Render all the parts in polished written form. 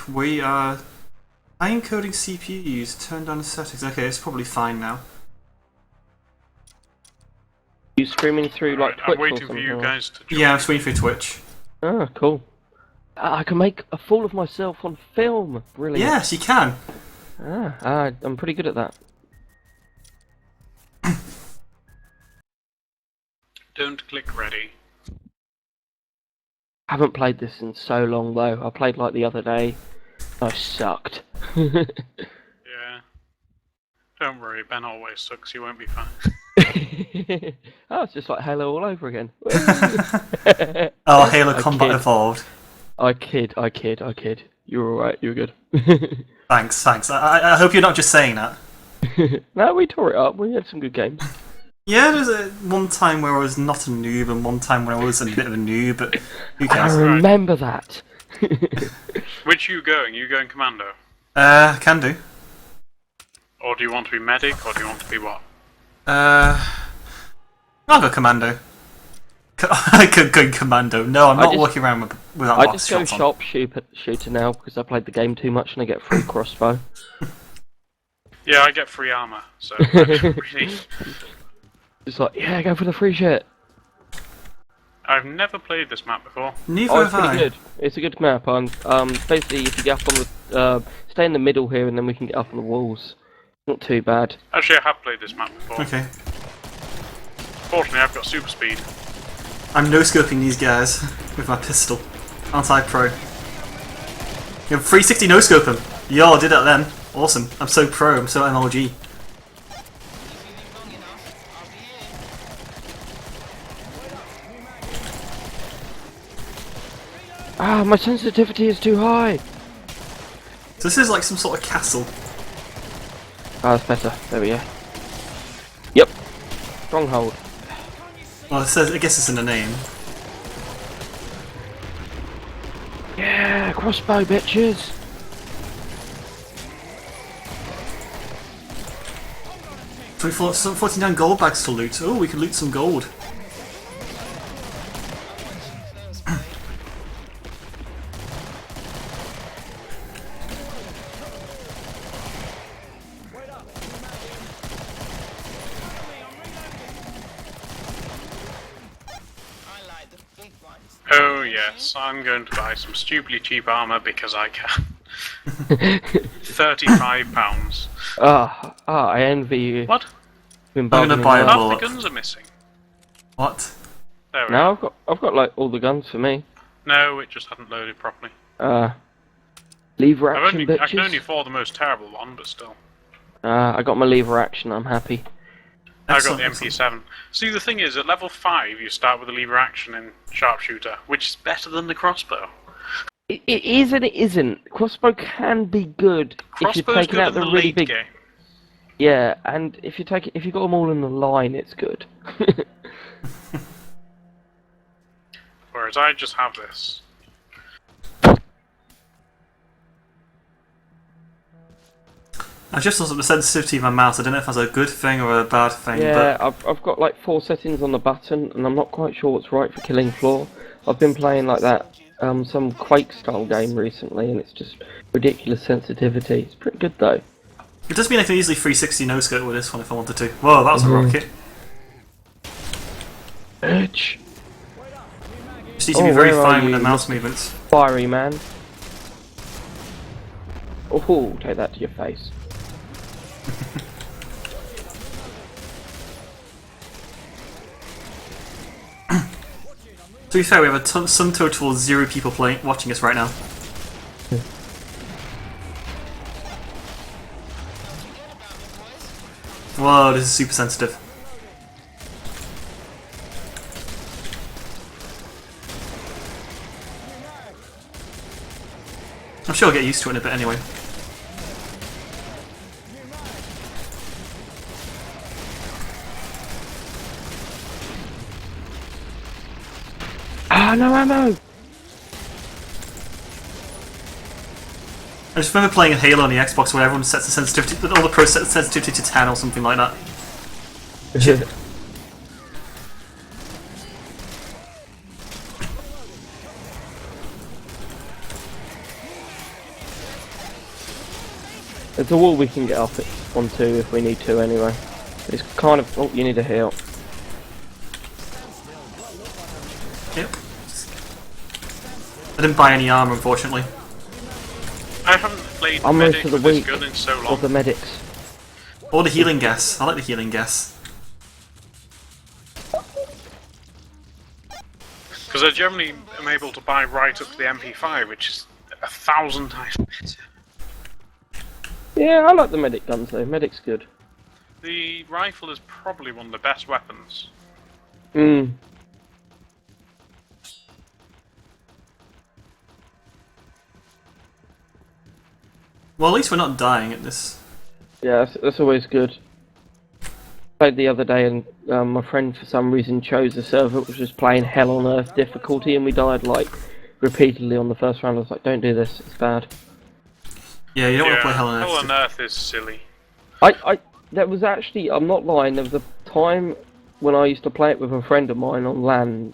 we are encoding CPU use. Turn down the settings. Okay, it's probably fine now. You streaming through like Twitch I'm waiting or for something? you guys to join. Yeah, I'm streaming through Twitch. Ah, cool. I can make a fool of myself on film. Brilliant. Yes, you can. I'm pretty good at that. Don't click ready. Haven't played this in so long though. I played like the other day. I sucked. Yeah. Don't worry, Ben always sucks, you won't be fine. Oh, it's just like Halo all over again. Oh, Halo Combat Evolved. I kid. You're alright, you're good. Thanks. I hope you're not just saying that. No, we tore it up. We had some good games. Yeah, there's one time where I was not a noob and one time when I was a bit of a noob, but who I cares? remember that. Which you going? You going commando? Can do. Or do you want to be medic, or do you want to be what? I'll go commando. I could go commando. No, I'm not walking around without I lots just of go shots on. shooter now because I played the game too much and I get free crossbow. Yeah, I get free armor, so really... It's like, yeah, go for the free shit. I've never played this map before. Neither Oh, it's have pretty I. good. It's a good map. Basically, if you get up on the, stay in the middle here, and then we can get up on the walls. Not too bad. Actually, I have played this map before. Okay. Fortunately, I've got super speed. I'm no-scoping these guys with my pistol. Aren't I pro? You have 360 no-scope them. Yo, I did that then. Awesome. I'm so pro, I'm so MLG. Ah, my sensitivity is too high. So this is like some sort of castle. Ah, that's better. There we go. Yep. Stronghold. Well, it says, I guess it's in the name. Yeah, crossbow, bitches. Some 49 gold bags to loot. Oh, we can loot some gold. Oh yes, I'm going to buy some stupidly cheap armor because I can. £35. I envy you. What? Been I'm gonna bargaining buy a hard. Half bullet. the guns are missing. What? There we No, go. I've got like all the guns for me. No, it just hadn't loaded properly. Lever I action, can bitches. only afford the most terrible one, but still. I got my lever action. I'm happy. I got the Excellent. MP7. See, the thing is, at level 5, you start with a lever action in sharpshooter, which is better than the crossbow. It is and it isn't. Crossbow can be good if you're Crossbow's taking good out in the the really late big. game. Yeah, and if you got them all in the line, it's good. Whereas I just have this. I just thought of the sensitivity of my mouse. I don't know if that's a good thing or a bad thing. Yeah, But I've got like 4 settings on the button, and I'm not quite sure what's right for killing floor. I've been playing like that some Quake style game recently, and it's just ridiculous sensitivity. It's pretty good though. it does mean I can easily 360 no-scope with this one if I wanted to. Whoa, that was a rocket. Bitch. Just need to be very where are fine with you, the mouse movements. Fiery man. Oh, take that to your face. To be fair, we have a sum total of 0 people watching us right now. Whoa, this is super sensitive. I'm sure I'll get used to it in a bit anyway. Ah, no ammo! I just remember playing Halo on the Xbox where everyone sets the sensitivity, all the pros set the sensitivity to 10 or something like that. There's a wall we can get up onto if we need to anyway. It's kind of... Oh, you need a heal. Yep. I didn't buy any armor, unfortunately. I haven't played I'm medic to the with this weak gun in so of long. the medics. Or the healing guess. I like the healing guess. Because I generally am able to buy right up to the MP5, which is 1,000 times better. Yeah, I like the medic guns though. Medic's good. The rifle is probably one of the best weapons. Hmm. Well, at least we're not dying at this. Yeah, that's always good. Played the other day and my friend for some reason chose a server which was playing Hell on Earth difficulty and we died like repeatedly on the first round. I was like, don't do this, it's bad. Yeah, you don't want to play Hell on Earth. Hell on Earth is silly. There was actually, I'm not lying, there was a time when I used to play it with a friend of mine on LAN,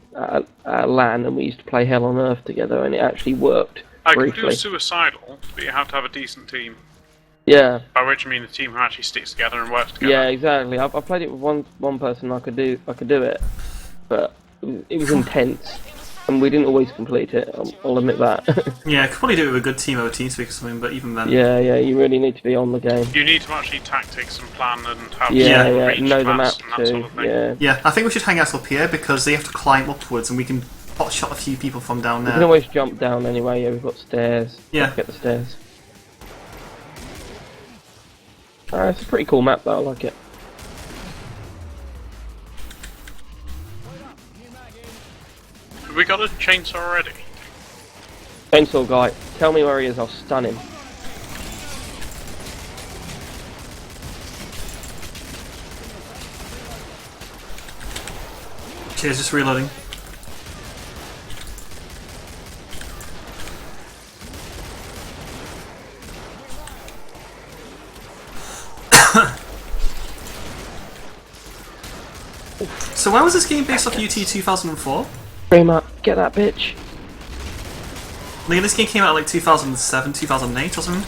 LAN, and we used to play Hell on Earth together and it actually worked. I can briefly. do Suicidal, but you have to have a decent team. Yeah. By which I mean a team who actually sticks together and works together. Yeah, exactly. I played it with one person. I could do it, but it was intense, and we didn't always complete it. I'll admit that. Yeah, I could probably do it with a good team over TeamSpeak or something, but even then. Yeah, you really need to be on the game. You need to actually tactics and plan and have reach know the map fast and that too. sort of thing. Yeah. Yeah, I think we should hang out up here because they have to climb upwards and we can pot shot a few people from down You there. can always jump down anyway. Yeah, we've got stairs. Yeah. Let's get the stairs. It's a pretty cool map though. I like it. Have we got a chainsaw already? Chainsaw guy, tell me where he is. I'll stun him. Cheers, just reloading. So when was this game based off UT 2004? Frame up, get that bitch. Like, this game came out like 2007, 2008 or something?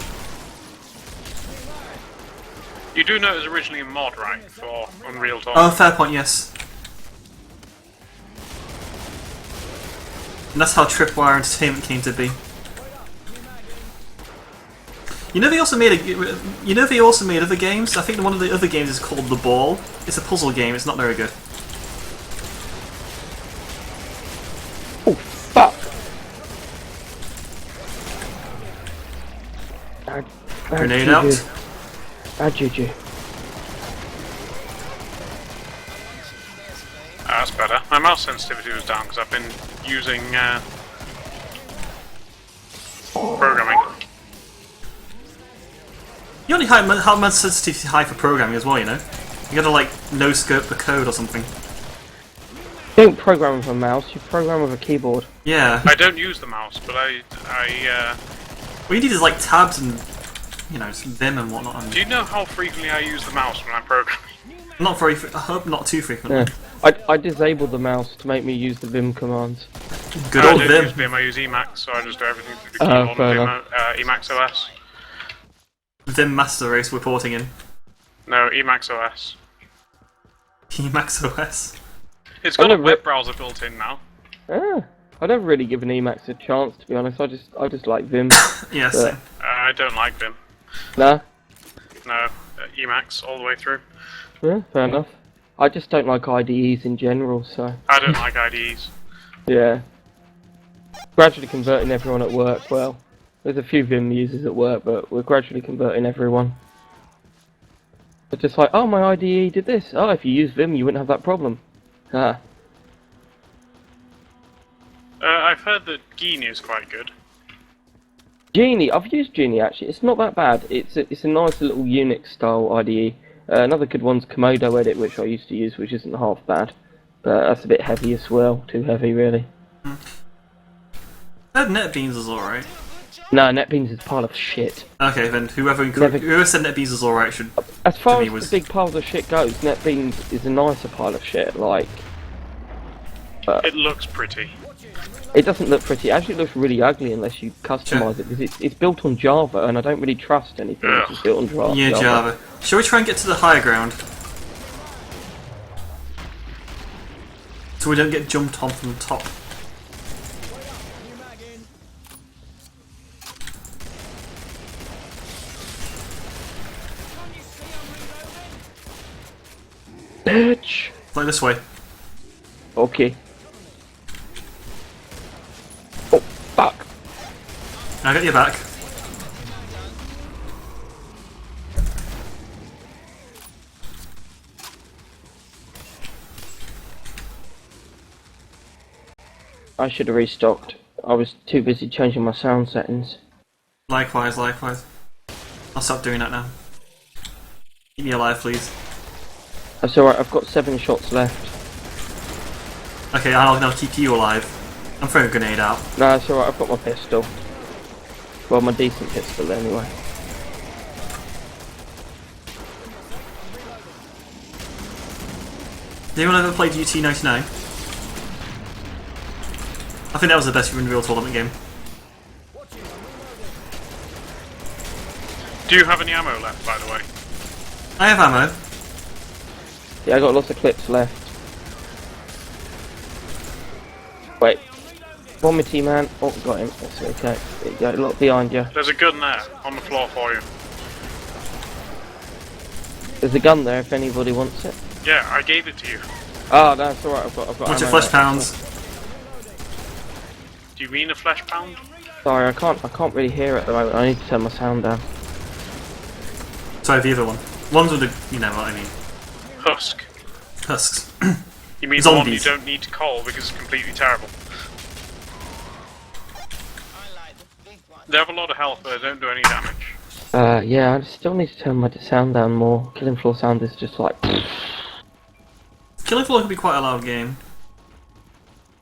You do know it was originally a mod, right, for Unreal Oh, Tournament? fair point, yes. And that's how Tripwire Entertainment came to be. You know they also made other games? I think one of the other games is called The Ball. It's a puzzle game, it's not very good. Oh fuck! Grenade out. GG. That's better. My mouse sensitivity was down because I've been using programming. You only have mouse sensitivity high for programming as well, you know? You gotta like no-scope the code or something. You don't program with a mouse, you program with a keyboard. Yeah. I don't use the mouse, but I What you need is like tabs and, you know, some Vim and whatnot. And do you know how frequently I use the mouse when I'm programming? not very, I hope not too frequently. Yeah. I disabled the mouse to make me use the Vim commands. Good I old don't Vim. use Vim, I use Emacs, so I just do everything through the keyboard fair and Emacs OS. Vim Master Race reporting in. No, Emacs OS. Emacs OS. It's got a never- web browser built in now. I've never really given Emacs a chance, to be honest. I just like Vim. Yeah, But- same. I don't like Vim. Nah? No, Emacs all the way through. Yeah, fair enough. I just don't like IDEs in general, so... I don't like IDEs. Yeah. Gradually converting everyone at work, well... There's a few Vim users at work, but we're gradually converting everyone. It's just like, oh, my IDE did this. Oh, if you use Vim, you wouldn't have that problem. Ah. I've heard that Genie is quite good. Genie, I've used Genie actually. It's not that bad. It's a nice little Unix style IDE. Another good one's Komodo Edit, which I used to use, which isn't half bad. But that's a bit heavy as well. Too heavy, really. I heard NetBeans is alright. No, NetBeans is a pile of shit. Okay, then whoever said NetBeans is alright should. As far me as was- the big piles of shit goes, NetBeans is a nicer pile of shit. Like, It looks pretty. It doesn't look pretty. It actually looks really ugly unless you customize it, because it's built on Java, and I don't really trust anything which is built on Java. Yeah, Java. Shall we try and get to the higher ground? So we don't get jumped on from the top. Bitch! Like this way. Okay. Oh, fuck! I'll get you back. I should have restocked. I was too busy changing my sound settings. Likewise, likewise. I'll stop doing that now. Keep me alive, please. That's alright, I've got 7 shots left. Okay, I'll keep you alive. I'm throwing a grenade out. No, it's alright, I've got my pistol. Well, my decent pistol anyway. Did anyone ever play UT99? I think that was the best real tournament game. Do you have any ammo left, by the way? I have ammo. Yeah, I got lots of clips left. Wait. Vomity man. Oh, got him. That's okay. There you go, look behind you. There's a gun there, on the floor for you. There's a gun there if anybody wants it. Yeah, I gave it to you. Oh, that's alright, I've got Bunch of ammo flesh left. pounds. Do you mean a flesh pound? Sorry, I can't really hear it at the moment. I need to turn my sound down. Sorry, the other one. Ones with the, you know what I mean. Husk. Husks. You mean the one you Zombies. don't need to call because it's completely terrible. They have a lot of health, but they don't do any damage. Yeah, I still need to turn my sound down more. Killing Floor sound is just like... Killing Floor can be quite a loud game.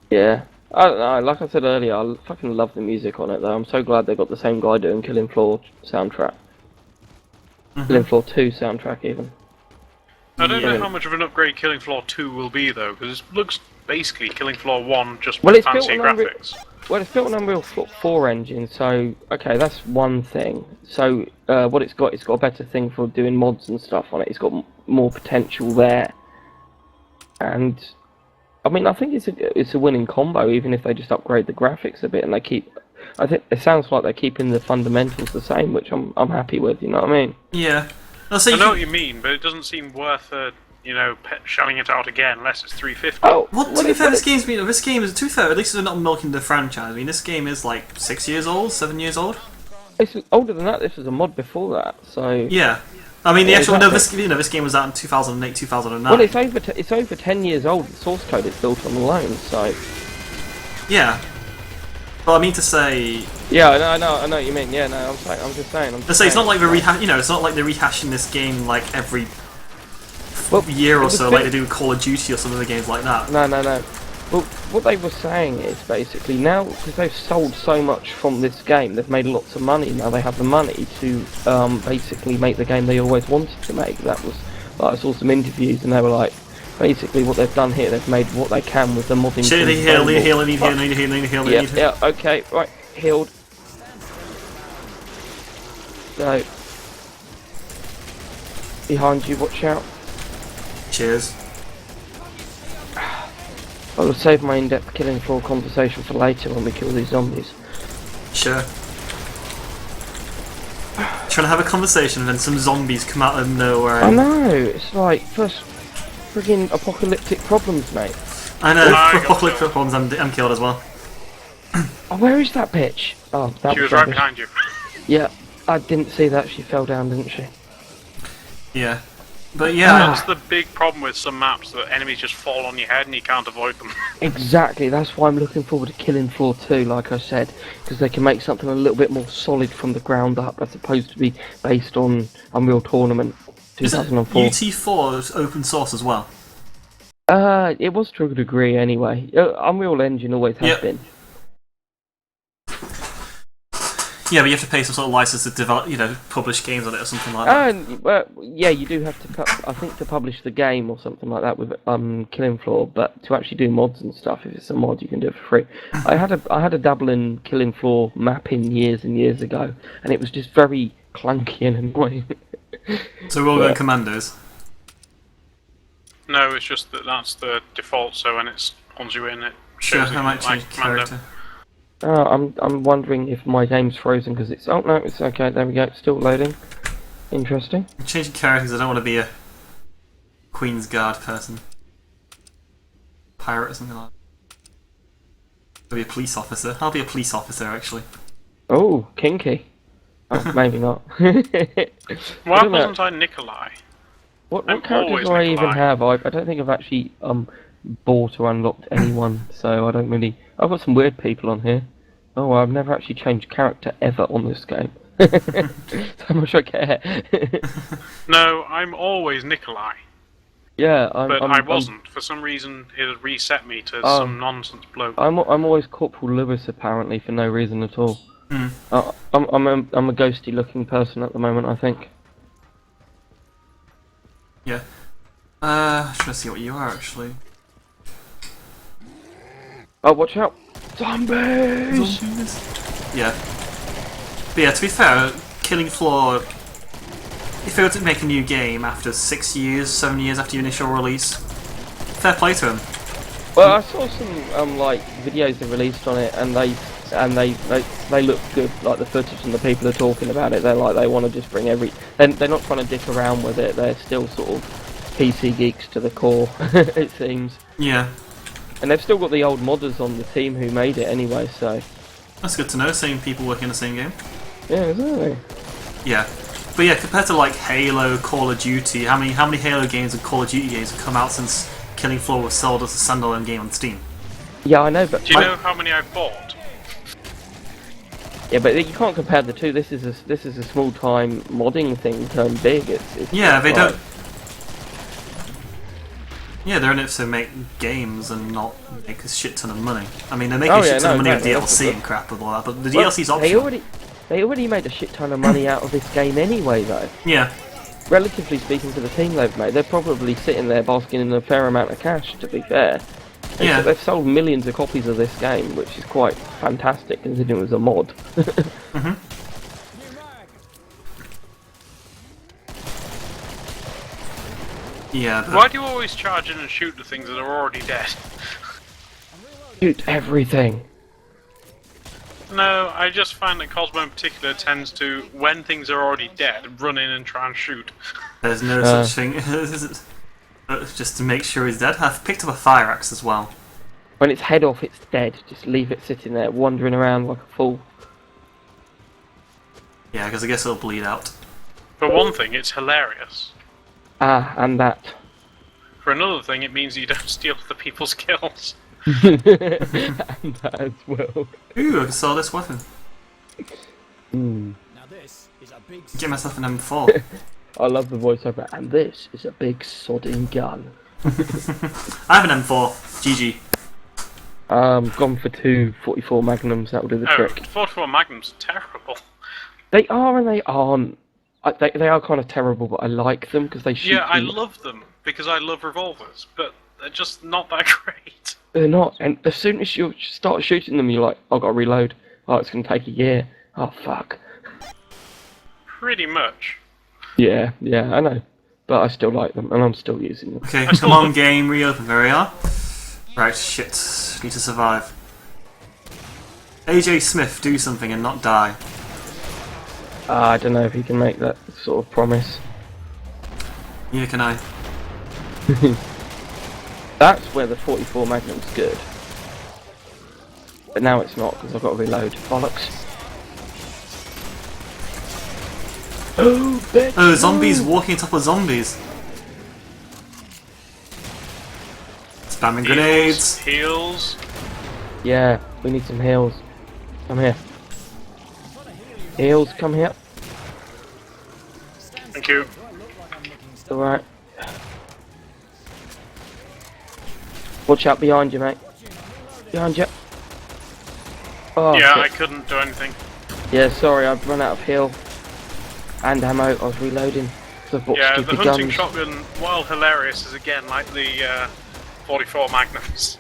Yeah. I don't know, like I said earlier, I fucking love the music on it though. I'm so glad they got the same guy doing Killing Floor soundtrack. Killing Floor 2 soundtrack even. I don't know Yeah. how much of an upgrade Killing Floor 2 will be though, because it looks basically Killing Floor 1 just Well, with it's built fancier on graphics. Well, it's built on Unreal 4 engine, so okay, that's one thing. So what it's got a better thing for doing mods and stuff on it. It's got more potential there, and I mean, I think it's a winning combo, even if they just upgrade the graphics a bit and they keep. I think it sounds like they're keeping the fundamentals the same, which I'm happy with. You know what I mean? Yeah. I'll say I know what you mean, but it doesn't seem worth shelling it out again unless it's 350. Oh, What, to be fair, this game is, to be fair, at least they're not milking the franchise. I mean, this game is like 6 years old, 7 years old. It's older than that. This was a mod before that, so. Yeah. I mean, the Yeah, actual, exactly. this game was out in 2008, 2009. Well, it's over 10 years old. The source code it's built on alone, so. Yeah. But I mean to say, Yeah, I know what you mean. Yeah, no, I'm just saying. it's not like it's not like they're rehashing this game like every year it or was so, bit- like they do Call of Duty or some of the games like that. No. Well, what they were saying is basically now, because they've sold so much from this game, they've made lots of money. Now they have the money to basically make the game they always wanted to make. That was, like, I saw some interviews and they were like, basically what they've done here, they've made what they can with the modding. Shit, need to heal. Yeah, okay, right, healed. So, behind you, watch out. Cheers. I will save my in-depth Killing Floor conversation for later when we kill these zombies. Sure. Trying to have a conversation and then some zombies come out of nowhere. I know, it's like first friggin' apocalyptic problems, mate. I know, I for got apocalyptic problems, I'm killed as well. Oh, where is that bitch? Oh, that She was was right rubbish. behind you. Yeah, I didn't see that. She fell down, didn't she? Yeah. But yeah, That's the big problem with some maps, that enemies just fall on your head and you can't avoid them. Exactly. That's why I'm looking forward to Killing Floor 2, like I said, because they can make something a little bit more solid from the ground up, as opposed to be based on Unreal Tournament isn't 2004. UT4 open source as well? It was to a degree anyway. Unreal Engine always has Yep. been. Yeah, but you have to pay some sort of license to develop, publish games on it or something like that. Well, yeah, you do have to. I think to publish the game or something like that with Killing Floor, but to actually do mods and stuff, if it's a mod, you can do it for free. I had a double in Killing Floor mapping years and years ago, and it was just very clunky and annoying. So we're all going commandos. No, it's just that's the default. So when it spawns you in, it Sure, shows I might change like commando. character. I'm wondering if my game's frozen because it's. Oh no, it's okay. There we go. It's still loading. Interesting. I'm changing characters. I don't want to be a Queen's Guard person, pirate or something like that. I'll be a police officer. I'll be a police officer actually. Oh, kinky. Oh, maybe not. Why wasn't I Nikolai? What I'm characters always do I even Nikolai. have? I don't think I've actually bought or unlocked anyone, so I don't really. I've got some weird people on here. Oh, I've never actually changed character ever on this game. So much I care. No, I'm always Nikolai. Yeah, But I wasn't. For some reason, it had reset me to some nonsense bloke. I'm always Corporal Lewis apparently for no reason at all. Mm. I'm a ghosty looking person at the moment, I think. Yeah. Trying to see what you are actually. Oh, watch out! Zombies! Yeah. But yeah, to be fair, Killing Floor, if they were to make a new game after 6 years, 7 years after your initial release, fair play to them. Well, I saw some like videos they released on it, and they look good. Like the footage and the people are talking about it. They want to just bring They're not trying to dick around with it. They're still sort of PC geeks to the core. It seems. Yeah. And they've still got the old modders on the team who made it anyway. So. That's good to know. Same people working on the same game. Yeah, exactly. Yeah. But yeah, compared to like Halo, Call of Duty, how many Halo games and Call of Duty games have come out since Killing Floor was sold as a standalone game on Steam? Yeah, I know, but Do you know how many I've bought? yeah, but you can't compare the two. This is a small time modding thing turned big. It's Yeah, they like- don't. Yeah, they're in it to make games and not make a shit ton of money. I mean, they're making a shit ton of money with DLC and crap and all that, but the DLC's optional. They already made a shit ton of money out of this game anyway, though. Yeah. Relatively speaking to the team they've made, they're probably sitting there basking in a fair amount of cash, to be fair. Yeah. They've sold millions of copies of this game, which is quite fantastic considering it was a mod. Mhm. Yeah. But Why do you always charge in and shoot the things that are already dead? Shoot everything. No, I just find that Cosmo in particular tends to, when things are already dead, run in and try and shoot. there's no such thing. Just to make sure he's dead. I've picked up a fire axe as well. When its head off, it's dead. Just leave it sitting there, wandering around like a fool. Yeah, because I guess it'll bleed out. For one thing, it's hilarious. Ah, and that. For another thing, it means you don't steal other people's kills. And that as well. Ooh, I can sell this weapon. Mm. Now this is a big Get myself an M4. I love the voiceover. And this is a big sodding gun. I have an M4. GG. Gone for two 44 Magnums. That'll do the Oh, trick. 44 Magnums are terrible. They are and they aren't. They are kind of terrible, but I like them because they shoot. Yeah, I you- love them because I love revolvers, but they're just not that great. They're not, and as soon as you start shooting them, you're like, I've got to reload. Oh, it's going to take a year. Oh, fuck. Pretty much. Yeah, I know. But I still like them, and I'm still using them. Okay, I still come on love- game, reopen. There we are. Right, shit. Need to survive. AJ Smith, do something and not die. I don't know if you can make that sort of promise. Neither can I. That's where the 44 Magnum's good. But now it's not, because I've got to reload. Bollocks. Oh, bitch! Oh, zombies walking on top of zombies. Spamming grenades. Heals. Yeah, we need some heals. Come here. Heals, come here. Thank you. Alright. Watch out behind you, mate. Behind you. Oh, Yeah, shit. I couldn't do anything. Yeah, sorry, I've run out of heal and ammo. I was reloading. So I bought Yeah, the stupid hunting guns. shotgun, while hilarious, is again like the 44 Magnums.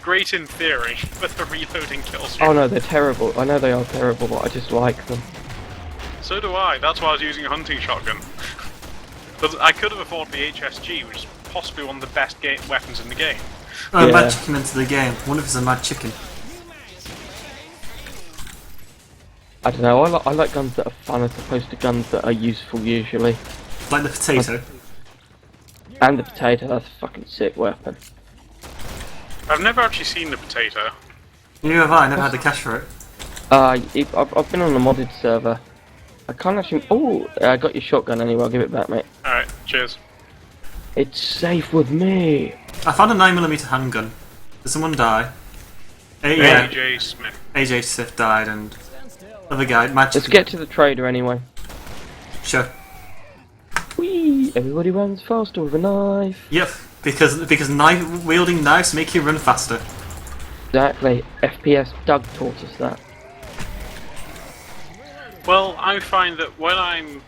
Great in theory, but the reloading kills you. Oh no, they're terrible. I know they are terrible, but I just like them. So do I. That's why I was using a hunting shotgun. But I could have afforded the HSG, which is possibly one of the best weapons in the game. Oh, Yeah. mad chicken into the game. I wonder if it's a mad chicken. I don't know. I like guns that are fun as opposed to guns that are useful usually. Like the potato. And the potato, that's a fucking sick weapon. I've never actually seen the potato. Neither have I never had the cash for it. I've been on a modded server. I can't actually. Oh, I got your shotgun anyway. I'll give it back, mate. Alright, cheers. It's safe with me. I found a 9mm handgun. Did someone die? Yeah, AJ Smith. AJ Smith died and other guy, mad Let's chicken. get to the trader anyway. Sure. Whee! Everybody runs faster with a knife. Yep, because wielding knives make you run faster. Exactly. FPS Doug taught us that. Well, I find that when I'm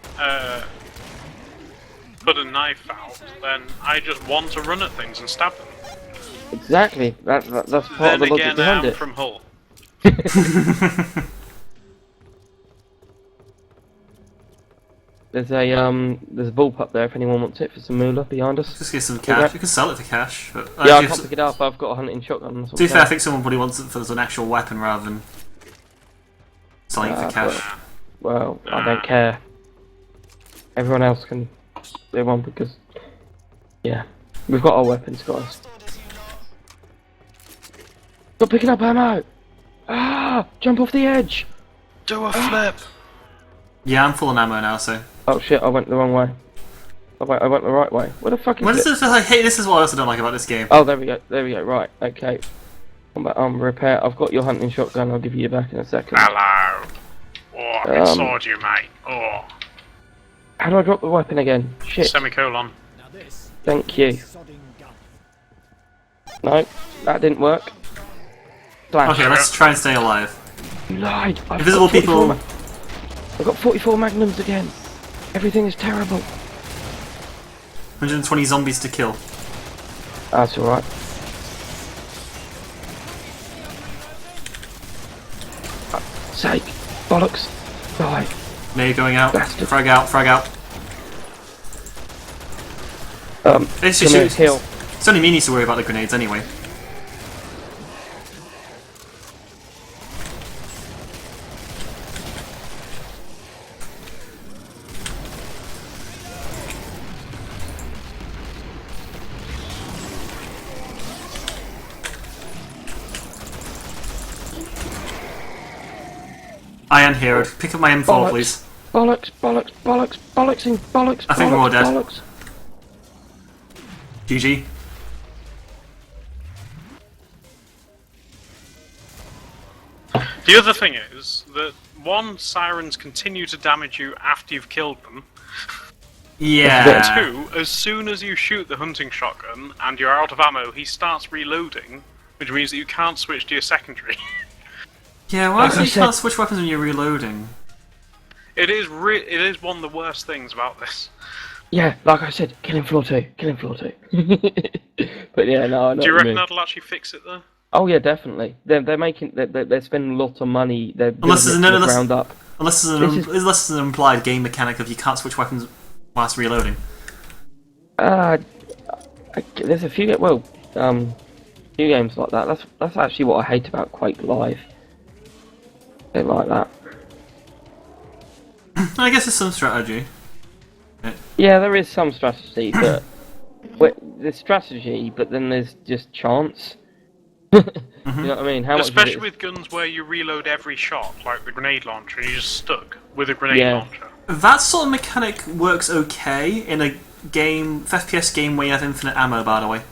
put a knife out, then I just want to run at things and stab them. Exactly. That's part of Then the logic again, behind I'm it. from Hull. There's a bullpup up there if anyone wants it for some moolah behind us. Just get some cash. You can sell it for cash. But Yeah, I can't pick it up. I've got a hunting shotgun. to be fair, I think someone probably wants it for as an actual weapon rather than selling it for cash. Well, I don't care. Everyone else can do one because, yeah, we've got our weapons, guys. Stop picking up ammo! Ah! Jump off the edge! Do a flip! Yeah, I'm full on ammo now, so. Oh shit! I went the wrong way. Oh wait, I went the right way. Where the fuck is What it? is this? Like, hey, this is what I also don't like about this game. Oh, there we go. There we go. Right. Okay. Combat armor repair. I've got your hunting shotgun. I'll give you back in a second. Hello! Oh, I can sword you, mate. Oh. How do I drop the weapon again? Shit. Semicolon. Thank you. No, that didn't work. Flash. Okay, let's try and stay alive. You lied. I've Invisible got 44 people. I've got 44 magnums again. Everything is terrible. 120 zombies to kill. That's alright. Sake. Bollocks. Die. Nade going out. Bastard. Frag out. Frag out. It's just come here, shoot. heal. It's only me needs to worry about the grenades anyway. Iron Hero, pick up my M4, Bollocks. please. Bollocks, bollocks, bollocks, bollocksing, bollocks, I think we're all dead. bollocks. GG. The other thing is that one, sirens continue to damage you after you've killed them. Yeah. Two, as soon as you shoot the hunting shotgun and you're out of ammo, he starts reloading, which means that you can't switch to your secondary. Yeah, why Like is it I you said- can't switch weapons when you're reloading? It is one of the worst things about this. Yeah, like I said, killing floor 2, killing floor 2. But yeah, no, I know Do you what reckon mean. that'll actually fix it though? Oh yeah, definitely. They're making they're spending a lot of money. They're Unless building there's it from no- the ground up. Unless This there's an implied game mechanic of you can't switch weapons whilst reloading. There's a few few games like that. That's actually what I hate about Quake Live. Bit like that. I guess there's some strategy. Yeah, there is some strategy, but there's strategy, but then there's just chance. You know what I mean? How much of it Especially is- with guns where you reload every shot, like the grenade launcher, and you're just stuck with a grenade Yeah. launcher. That sort of mechanic works okay in a game, FPS game where you have infinite ammo, by the way.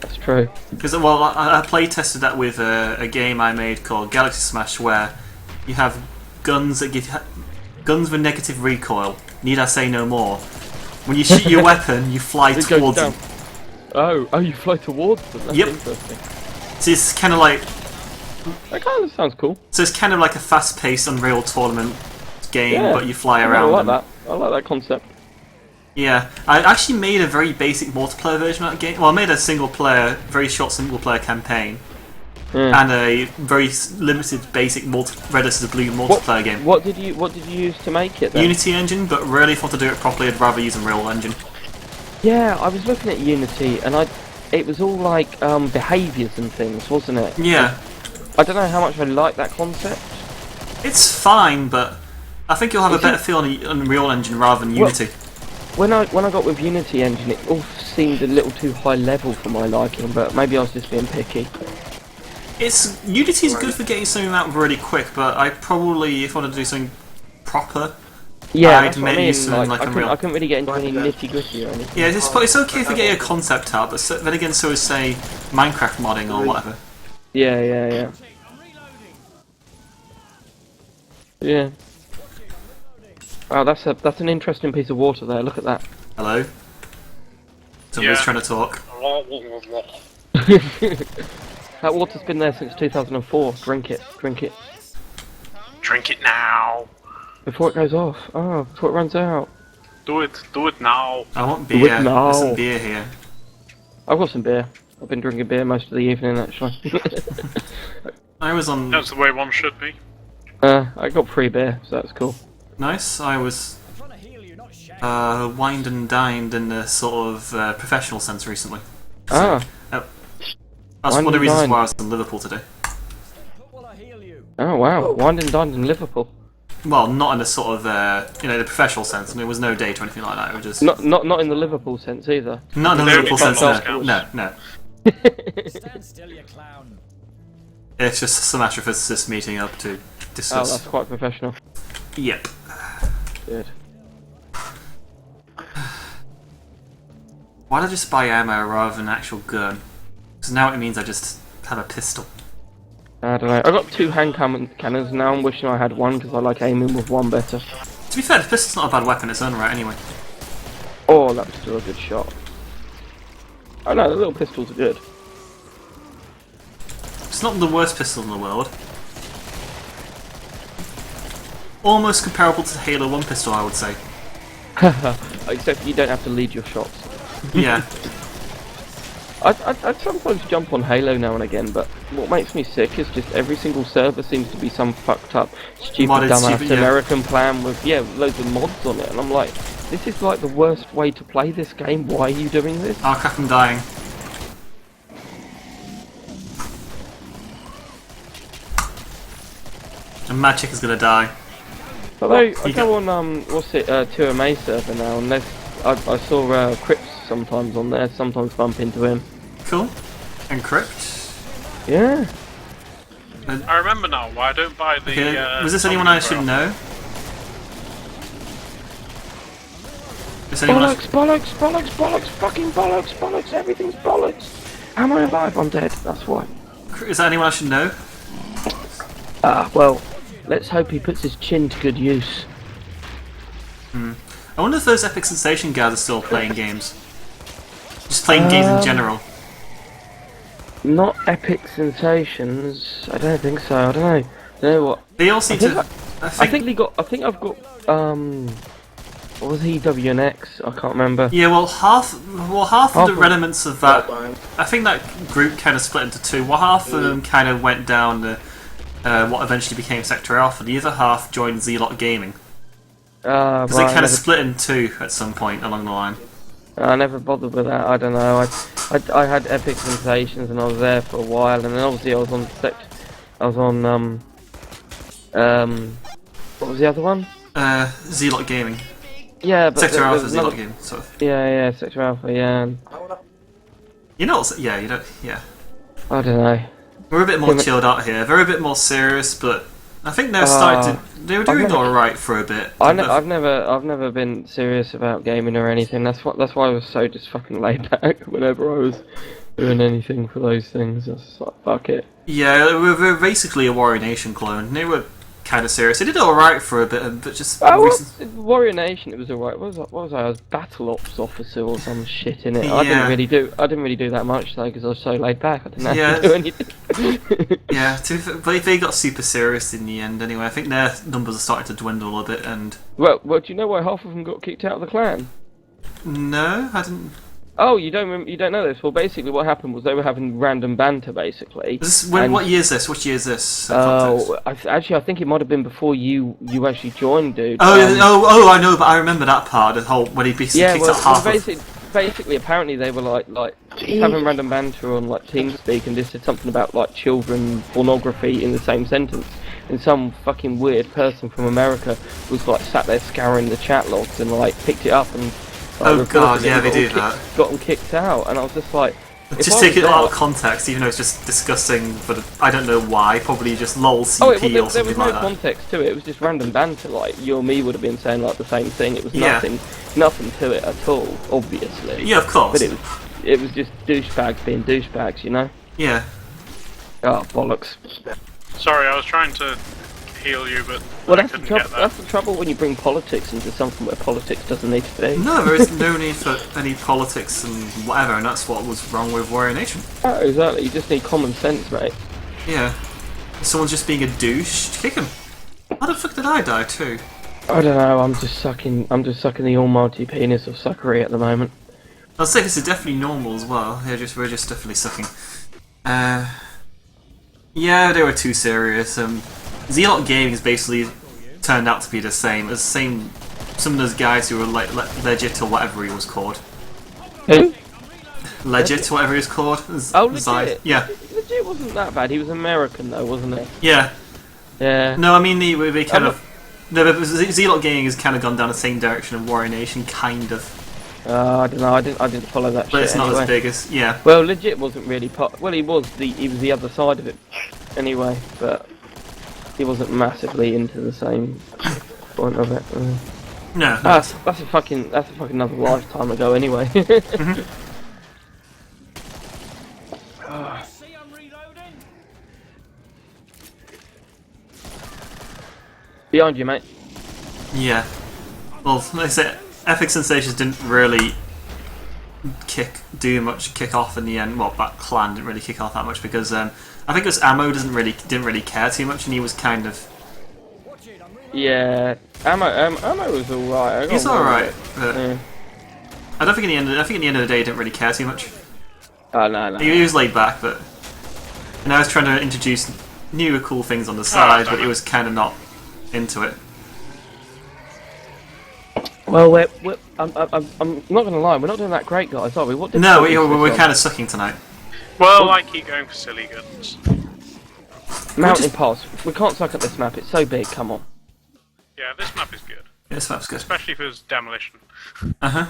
That's true. Because, well, I play tested that with a game I made called Galaxy Smash, where you have guns that give guns with negative recoil. Need I say no more? When you shoot your weapon, you fly It goes towards down. it. Oh, you fly towards them. That's Yep. interesting. So it's kind of like That kind of sounds cool. So it's kind of like a fast-paced Unreal Tournament game, Yeah. but you fly I around. like and- that. I like that concept. Yeah, I actually made a very basic multiplayer version of that game. Well, I made a very short single-player campaign, Yeah. and a very limited basic Red vs Blue multiplayer game. What did you use to make it then? Unity engine, but really if I want to do it properly, I'd rather use Unreal Engine. Yeah, I was looking at Unity and it was all like behaviours and things, wasn't it? Yeah, I don't know how much I like that concept. it's fine, but I think you'll have a better feel on Unreal Engine rather than Unity. When I got with Unity engine, it all seemed a little too high level for my liking, but maybe I was just being picky. Unity's good for getting something out really quick, but I probably, if I wanted to do something proper, Yeah, I'd that's what I make mean. use something like I Unreal. couldn't really get into any nitty gritty or anything. Yeah, it's okay for getting a concept out, but then again, so is say Minecraft modding or whatever. Yeah. Yeah. Wow, that's an interesting piece of water there. Look at that. Hello. Somebody's Yeah. trying to talk. That water's been there since 2004. Drink it. Drink it now. Before it goes off. Oh, before it runs out. Do it now. I want Do it beer. now. There's some beer here. I've got some beer. I've been drinking beer most of the evening, actually. I was on. That's the way one should be. I got free beer, so that's cool. Nice. I was wined and dined in a sort of professional sense recently. Ah, That's Wined one of the and reasons dined. why I was in Liverpool today. oh wow, wined and dined in Liverpool. Well, not in a sort of the professional sense. I mean, it was no date or anything like that. It was just Not in the Liverpool sense either. not in the No, Liverpool it's not sense. Girl No, Scouts. no. Stand still, you clown. It's just some astrophysicists meeting up to Oh, discuss. that's quite professional. Yep. Good. Why did I just buy ammo rather than an actual gun? Because now it means I just have a pistol. I don't know. I got 2 hand cannons now. I'm wishing I had one because I like aiming with one better. To be fair, the pistol's not a bad weapon in its own right anyway. Oh, that was still a good shot. Oh no, the little pistols are good. It's not the worst pistol in the world. Almost comparable to the Halo 1 pistol, I would say. Except you don't have to lead your shots. Yeah. I sometimes jump on Halo now and again, but what makes me sick is just every single server seems to be some fucked up, stupid, Modded, dumbass stupid, yeah. American plan with, loads of mods on it, and I'm like, this is like the worst way to play this game, why are you doing this? Oh crap, I'm dying. And Magic is gonna die. Although, I You go on, 2MA server now, and I saw Crips sometimes on there, sometimes bump into him. Cool. Encrypt. Yeah. I remember now why I don't buy the. Okay. Was this anyone I should know? Is anyone I Bollocks, fucking bollocks, everything's bollocks. Am I alive? I'm dead, that's why. is that anyone I should know? Ah, well, let's hope he puts his chin to good use. I wonder if those Epic Sensation guys are still playing games. Just playing games in general. Not Epic Sensations, I don't think so, I don't know. You know what? They all seem to. I think I've got, what was he, WNX? I can't remember. Yeah, well, half of the of- remnants of that. I think that group kind of split into two. Well, half of them kind of went down the what eventually became Sector Alpha. The other half joined Zelot Gaming because they kind of split in two at some point along the line. I never bothered with that. I don't know. I had Epic Sensations and I was there for a while, and then obviously I was on what was the other one? Zelot Gaming. Yeah, but Sector there Alpha, was Zelot another- Gaming, sort of. Yeah, Sector Alpha. Yeah, and You know, yeah, you don't. Yeah, I don't know. we're a bit more Yeah, but- chilled out here. They're a bit more serious, but I think they're starting to. They were doing never- alright for a bit. I've never been serious about gaming or anything. That's why I was so just fucking laid back whenever I was doing anything for those things. I was just like, fuck it. Yeah, we're basically a Warrior Nation clone. They were kind of serious. They did all right for a bit, but just Warrior Nation, it was alright. What was I? I was battle ops officer or some shit in it. I Yeah. didn't really do that much though because I was so laid back. I didn't have Yeah. to do anything. Yeah, but they got super serious in the end. Anyway, I think their numbers are starting to dwindle a bit. And well, do you know why half of them got kicked out of the clan? no, I didn't. Oh, you don't know this? Well, basically, what happened was they were having random banter, basically. What year is this? Which year is this? Oh, I think it might have been before you actually joined, dude. I know, but I remember that part. The whole when he basically kicked out half of. Basically, apparently they were like having random banter on like TeamSpeak, and just said something about like children pornography in the same sentence. And some fucking weird person from America was like sat there scouring the chat logs and like picked it up and. Oh god, yeah, they do that. Got them kicked out, and I was just like. Just take it out of context, even though it's just disgusting, but I don't know why. Probably just lol CP or something like that. There was no context to it. It was just random banter. Like you or me would have been saying like the same thing. It was nothing to it at all, obviously. Yeah, of course. But it was just douchebags being douchebags, you know. Yeah. Oh bollocks. Sorry, I was trying to heal you, but That's couldn't get that. That's the trouble when you bring politics into something where politics doesn't need to be. No, there is no need for any politics and whatever, and that's what was wrong with Warrior Nation. Oh, exactly. You just need common sense, mate. Yeah. If someone's just being a douche, kick him. How the fuck did I die too? I don't know. I'm just sucking the almighty penis of suckery at the moment. I'll say this is definitely normal as well. We're just definitely sucking. Yeah, they were too serious. Zealot Gaming has basically turned out to be the same as some of those guys who were like Legit or whatever he was called. Who? Legit, whatever he was called. Oh, Legit. Yeah. Legit wasn't that bad. He was American though, wasn't he? Yeah. Yeah. No, I mean they kind of. No, but Zealot Gaming has kind of gone down the same direction of Warrior Nation, kind of. I don't know. I didn't follow that. But shit it's not anyway. as big as Well, Legit wasn't really Well, he was the other side of it, anyway. But he wasn't massively into the same point of it. No. That's a fucking another lifetime ago, anyway. Mhm. Behind you, mate. Yeah. Well, like I said, Epic Sensations didn't really kick off in the end. Well, that clan didn't really kick off that much because I think it was Ammo didn't really care too much, and he was kind of. Yeah, Ammo was alright. He's alright, but yeah. I don't think in the end. I think in the end of the day, he didn't really care too much. Oh no. He was laid back, but and I was trying to introduce newer cool things on the side, but he was kind of not into it. Well, I'm not gonna lie. We're not doing that great, guys, are we? No, we're kind of sucking tonight. Well, I keep going for silly guns. Mountain Pass. We can't suck at this map. It's so big. Come on. Yeah, this map is good. Yeah, this map's good. Especially if it's demolition. Uh-huh.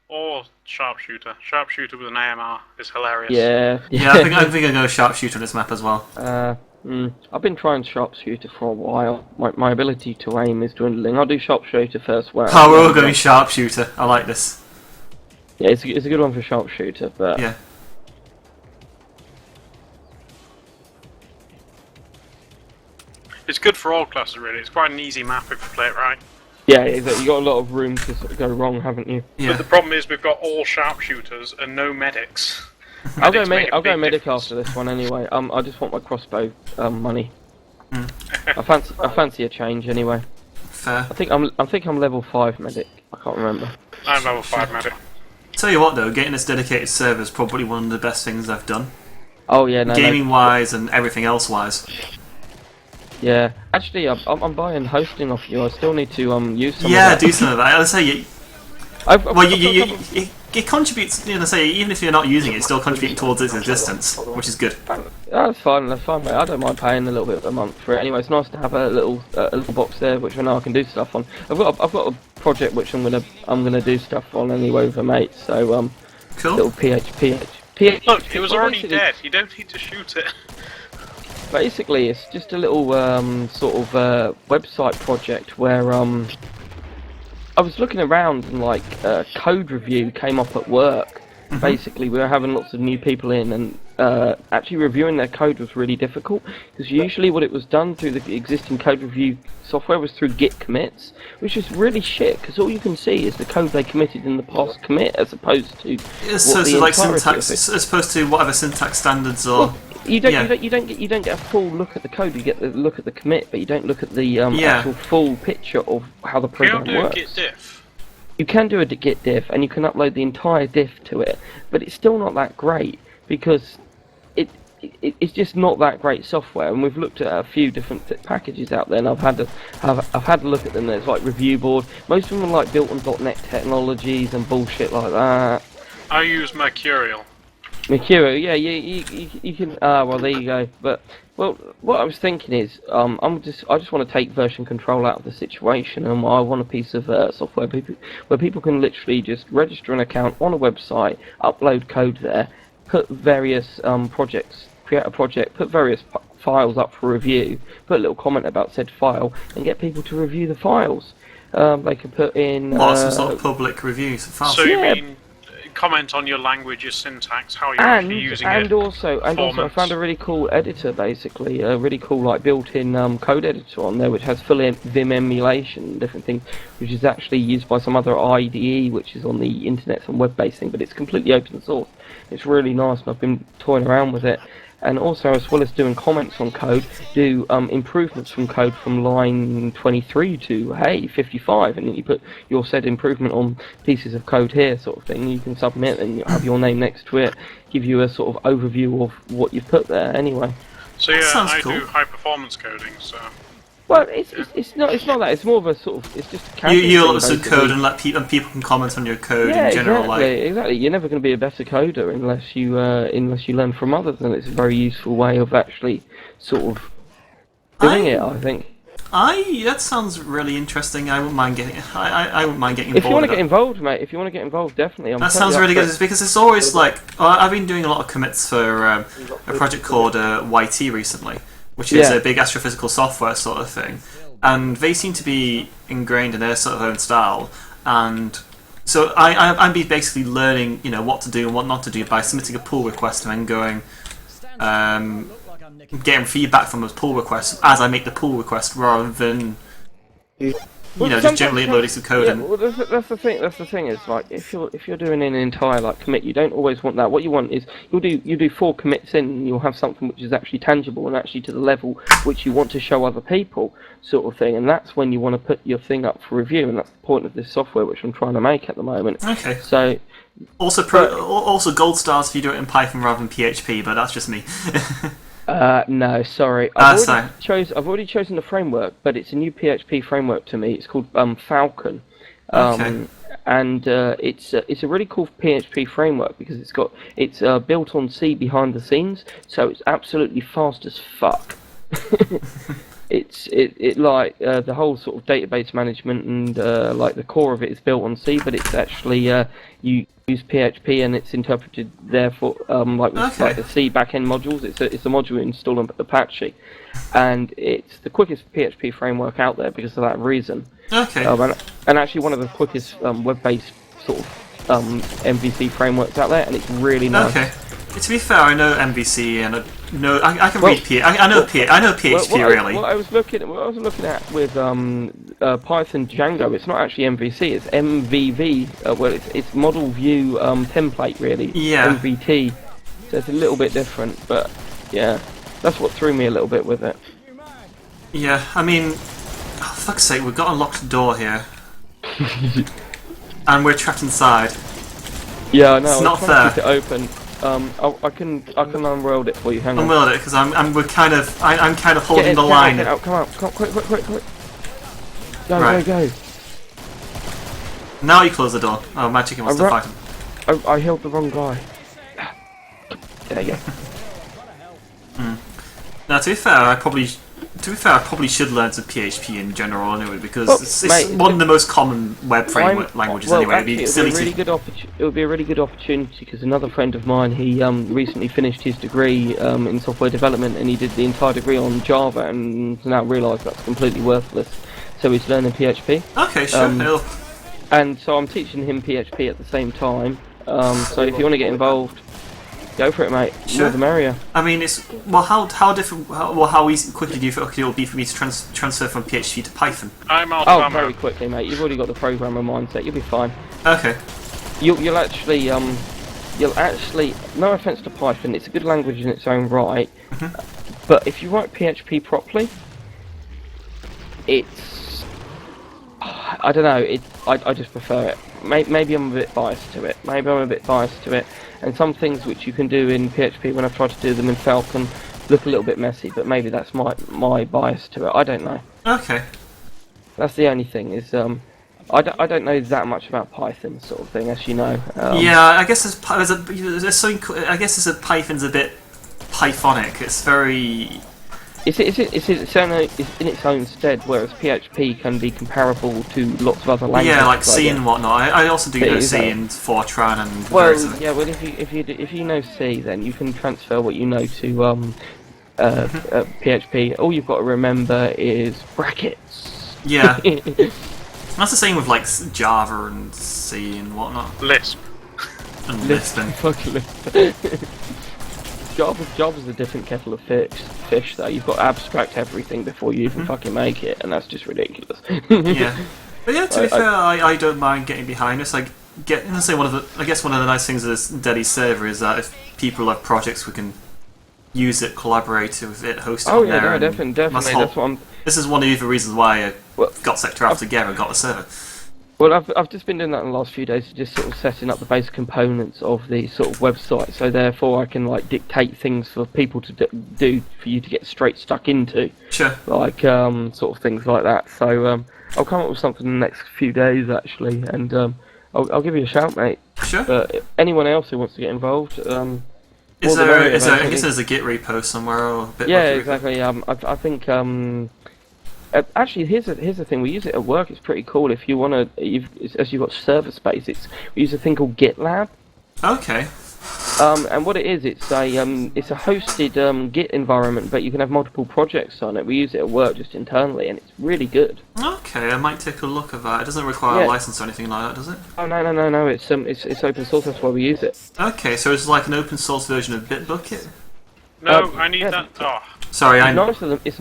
Or sharpshooter. Sharpshooter with an AMR is hilarious. Yeah. Yeah, I think I'll go sharpshooter on this map as well. I've been trying sharpshooter for a while. My ability to aim is dwindling. I'll do sharpshooter first. Where Oh, we're all going sharpshooter. I like this. Yeah, it's a good one for sharpshooter, but yeah. It's good for all classes, really. It's quite an easy map if you play it right. Yeah, you got a lot of room to sort of go wrong, haven't you? Yeah. But the problem is we've got all sharpshooters and no medics. I'll go Medics medic difference. after this one anyway. I just want my crossbow money. Mm. I fancy a change anyway. Fair. I think I'm level 5 medic. I can't remember. I'm level 5 medic. Tell you what though, getting this dedicated server is probably one of the best things I've done. Oh yeah, no. Gaming wise and everything else wise. Yeah, actually, I'm buying hosting off you. I still need to use some. Yeah, of that. do some of that. I'd say it contributes. You know, say even if you're not using it, it's still contributing towards its existence, which is good. That's fine, mate. I don't mind paying a little bit a month for it. Anyway, it's nice to have a little box there, which I know I can do stuff on. I've got a project which I'm gonna do stuff on anyway with a mate. So Cool. little PHP. Look, it was already basically- dead. You don't need to shoot it. Basically, it's just a little sort of website project where I was looking around and like code review came up at work. Basically, we were having lots of new people in, and actually reviewing their code was really difficult, because usually what it was done through the existing code review software was through git commits, which is really shit, because all you can see is the code they committed in the past commit, as opposed to So like syntax, as opposed to whatever syntax standards or. Well, you don't get a full look at the code. You get the look at the commit, but you don't look at the actual full picture of how the program works. Git diff. You can do a git diff, and you can upload the entire diff to it, but it's still not that great, because it's just not that great software. And we've looked at a few different packages out there, and I've had a look at them. There's like Review Board. Most of them are like built on .NET technologies and bullshit like that. I use Mercurial. Mercurial, yeah, you can. Well, there you go. But what I was thinking is, I just want to take version control out of the situation, and I want a piece of software where people can literally just register an account on a website, upload code there, put various projects, create a project, put various files up for review, put a little comment about said file, and get people to review the files. They can put in some sort of public reviews. So you mean comment on your language, your syntax, how you're actually using it. And also, I found a really cool editor, basically, a really cool like built-in code editor on there, which has full Vim emulation and different things, which is actually used by some other IDE, which is on the internet, some web-based thing, but it's completely open source. It's really nice, and I've been toying around with it. And also, as well as doing comments on code, do improvements from code from line 23 to, hey, 55, and then you put your said improvement on pieces of code here, sort of thing. You can submit, and you have your name next to it, give you a sort of overview of what you've put there, anyway. So yeah, I cool. do high-performance coding, so... Well, it's not that. It's more of a sort of, it's just a you upload some code and let people can comment on your code in general. Exactly. You're never going to be a better coder unless you learn from others, and it's a very useful way of actually sort of doing it. I think. That sounds really interesting. I wouldn't mind getting. I wouldn't mind getting involved. If you want to get involved, mate. If you want to get involved, definitely. That sounds really good. Because it's always like I've been doing a lot of commits for a project called YT recently, which is a big astrophysical software sort of thing, and they seem to be ingrained in their sort of own style, and so I'm basically learning, what to do and what not to do by submitting a pull request and then going, getting feedback from those pull requests as I make the pull request, rather than just generally loading some code. Yeah, well, that's the thing. That's the thing is, like, if you're doing an entire like commit, you don't always want that. What you want is you do 4 commits in, and you'll have something which is actually tangible and actually to the level which you want to show other people, sort of thing. And that's when you want to put your thing up for review, and that's the point of this software which I'm trying to make at the moment. Okay. So. Also gold stars if you do it in Python rather than PHP, but that's just me. No, sorry. I've already chosen the framework, but it's a new PHP framework to me. It's called Falcon. Okay. And it's a really cool PHP framework because it's built on C behind the scenes, so it's absolutely fast as fuck. It like the whole sort of database management and like the core of it is built on C, but it's actually you use PHP and it's interpreted therefore like the C backend modules. It's a module installed on Apache, and it's the quickest PHP framework out there because of that reason. Okay. And actually one of the quickest web-based sort of MVC frameworks out there, and it's really nice. Okay. To be fair, I know MVC and I can read PHP. I know PHP really. What I was looking at with Python Django, it's not actually MVC, it's MVV. Well, it's Model View Template really. Yeah. MVT. So it's a little bit different, but yeah, that's what threw me a little bit with it. Yeah, I mean, for fuck's sake, we've got a locked door here, and we're trapped inside. Yeah, I know. It's not fair. To keep it open. I can unroll it for you. Hang on. Unroll it because I'm kind of holding the line. Get out, come on, quick. Go, right. go. Now you close the door. Oh, my chicken wants to fight him. I held the wrong guy. There you go. Now, to be fair, I probably should learn some PHP in general anyway, because it's one of the most common web framework languages anyway. Actually, it would be a really good opportunity because another friend of mine, he recently finished his degree in software development, and he did the entire degree on Java, and now realised that's completely worthless. So he's learning PHP. Okay, sure. And so I'm teaching him PHP at the same time. So if you want to get involved. Go for it, mate. Sure. More the merrier. I mean, it's well. How different? How easy quickly do you think it will be for me to transfer from PHP to Python? I'm out Oh, of ammo. very quickly, mate. You've already got the programmer mindset. You'll be fine. Okay. You'll actually no offense to Python, it's a good language in its own right, but if you write PHP properly, it's, I don't know, I just prefer it. Maybe I'm a bit biased to it, and some things which you can do in PHP when I've tried to do them in Falcon look a little bit messy, but maybe that's my bias to it. I don't know. Okay. That's the only thing is I don't know that much about Python, sort of thing, as you know. Yeah, I guess there's something. I guess Python's a bit Pythonic. It's very. It's in its own stead, whereas PHP can be comparable to lots of other languages. Yeah, like C and whatnot. I also do know C and Fortran and. Well, yeah. Well, if you know C, then you can transfer what you know to PHP. All you've got to remember is brackets. Yeah. That's the same with like Java and C and whatnot. Lisp. And Lisp and Fuck Lisp. Java's a different kettle of fish though. You've got to abstract everything before you even fucking make it, and that's just ridiculous. Yeah. But yeah, to be fair, I don't mind getting behind this. I say one of the nice things of this Deddy server is that if people have projects, we can use it, collaborate with it, host it on there. Oh yeah, no, definitely. That's what I'm. This is one of the reasons why I got Sector Alpha together and got the server. Well, I've just been doing that in the last few days, just sort of setting up the basic components of the sort of website. So therefore, I can like dictate things for people to do for you to get straight stuck into. Sure. Like sort of things like that. So I'll come up with something in the next few days actually, and I'll give you a shout, mate. Sure. But anyone else who wants to get involved, is there? I guess there's a Git repo somewhere or a bit. Yeah, exactly. I think. Actually, here's the thing. We use it at work. It's pretty cool. If you want to, as you've got server space, we use a thing called GitLab. Okay. And what it is, it's a hosted Git environment, but you can have multiple projects on it. We use it at work just internally, and it's really good. Okay, I might take a look at that. It doesn't require a license or anything like that, does it? Oh no. It's open source. That's why we use it. Okay, so it's like an open source version of Bitbucket. No, I need that. Oh. Sorry, It's nice of them. It's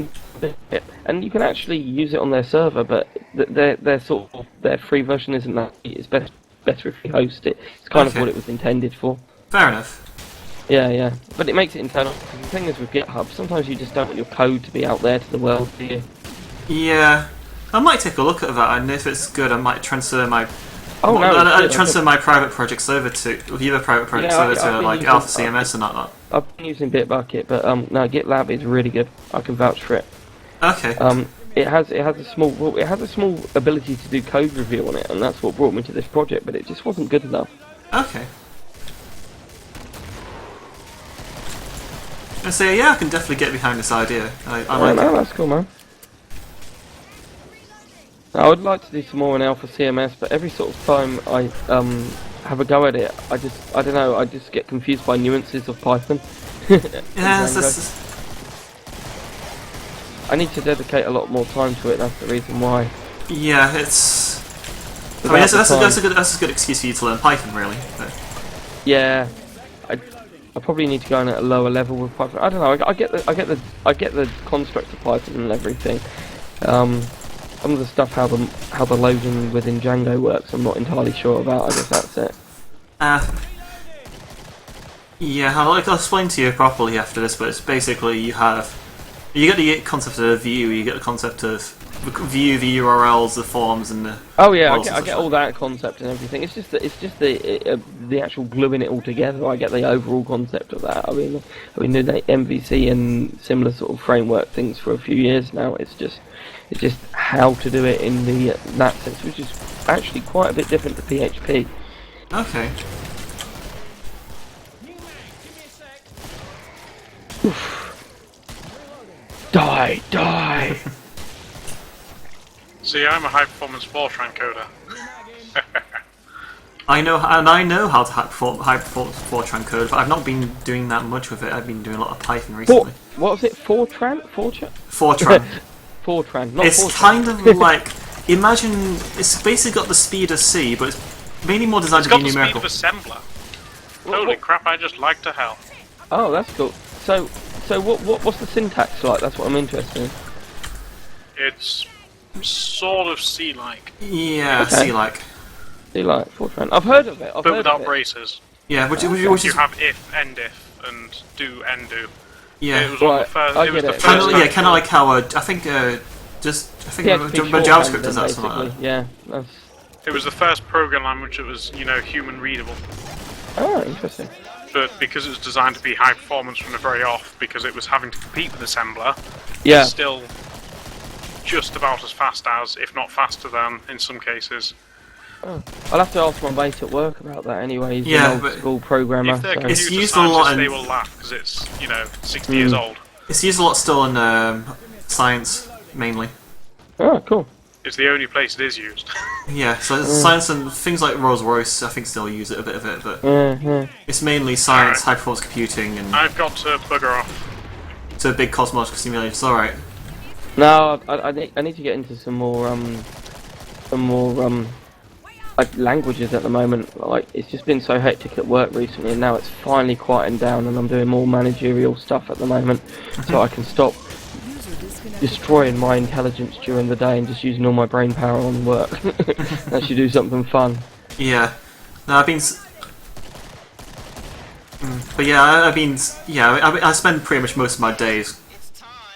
and you can actually use it on their server, but their free version isn't that. It's better if you host it. It's kind of what it was intended for. Fair enough. Yeah. But it makes it internal. The thing is with GitHub, sometimes you just don't want your code to be out there to the world, do you? Yeah, I might take a look at that, and if it's good, I might transfer my. Oh no! I'd transfer my private projects over to the other private projects over to like Alpha CMS and that. I've been using Bitbucket, but no, GitLab is really good. I can vouch for it. Okay. It has a small ability to do code review on it, and that's what brought me to this project. But it just wasn't good enough. Okay. And so yeah, I can definitely get behind this idea. I like it. That's cool, man. I would like to do some more in Alpha CMS, but every sort of time I have a go at it, I don't know, I just get confused by nuances of Python. Yeah, I need to dedicate a lot more time to it. That's the reason why. Yeah, it's. I mean, that's a good excuse for you to learn Python, really. But. Yeah, I probably need to go in at a lower level with Python. I don't know. I get the construct of Python and everything. Some of the stuff how the loading within Django works, I'm not entirely sure about. I guess that's it. Yeah, I'll explain to you properly after this, but it's basically you get the concept of a view, you get the concept of view, the URLs, the forms, and the. Oh yeah, I get all that concept and everything. It's just the actual gluing it all together. I get the overall concept of that. I mean, doing MVC and similar sort of framework things for a few years now. It's just how to do it in that sense, which is actually quite a bit different to PHP. Okay. Die! See, I'm a high-performance Fortran coder. I know how to high-performance Fortran code, but I've not been doing that much with it. I've been doing a lot of Python recently. What was it? Fortran, not it's Fortran. kind of like, imagine, it's basically got the speed of C, but it's mainly more designed It's to be got the numerical. speed of assembler. Holy crap! I just lagged to hell. Oh, that's cool. So what's the syntax like? That's what I'm interested in. It's sort of C-like, Yeah, Okay. C-like. C-like Fortran. I've heard of it. but without braces. Yeah, which You is have if, end if, and do, end do. It yeah, was one of Right, the first. I It was get the it. first. kind of yeah, actual- kind of like how I think PHP JavaScript shorthand, does that something like basically. Yeah, that's... It was the first program language that was, human readable. Oh, interesting. But because it was designed to be high performance from the very off, because it was having to compete with assembler, Yeah. it's still just about as fast as, if not faster than, in some cases. Oh. I'll have to ask my mate at work about that anyway. He's Yeah, an but old school programmer. If they're So. It's computer used a lot scientists, in- they will laugh because it's, 60 years old. It's used a lot still in science mainly. Oh, cool. It's the only place it is used. Yeah, so science and things like Rolls-Royce, I think still use it a bit of it, but Yeah. it's mainly science, Alright. high-performance computing, and I've got to bugger off. it's a big cosmological simulation. It's all right. No, I need to get into some more like languages at the moment. Like it's just been so hectic at work recently, and now it's finally quieting down, and I'm doing more managerial stuff at the moment, so I can stop destroying my intelligence during the day and just using all my brain power on work. Actually do something fun. Yeah. No, I've been. But yeah, I spend pretty much most of my days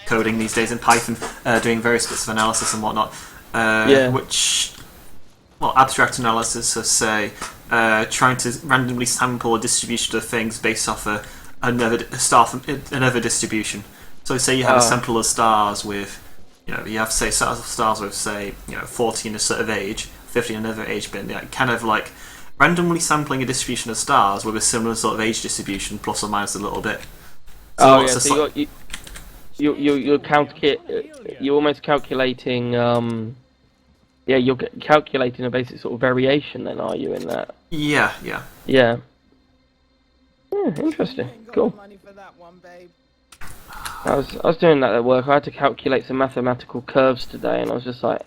coding these days in Python, doing various bits of analysis and whatnot. Yeah. Which, well, abstract analysis, so say, trying to randomly sample a distribution of things based off another distribution. So say you have a sample of stars with, you have say stars with say 40 in a sort of age, 50 in another age bin, kind of like randomly sampling a distribution of stars with a similar sort of age distribution, plus or minus a little bit. Oh yeah, it's just so you're almost calculating. You're calculating a basic sort of variation. Then are you in that? Yeah. Yeah. Interesting. Cool. Money for that one, babe. I was doing that at work. I had to calculate some mathematical curves today, and I was just like,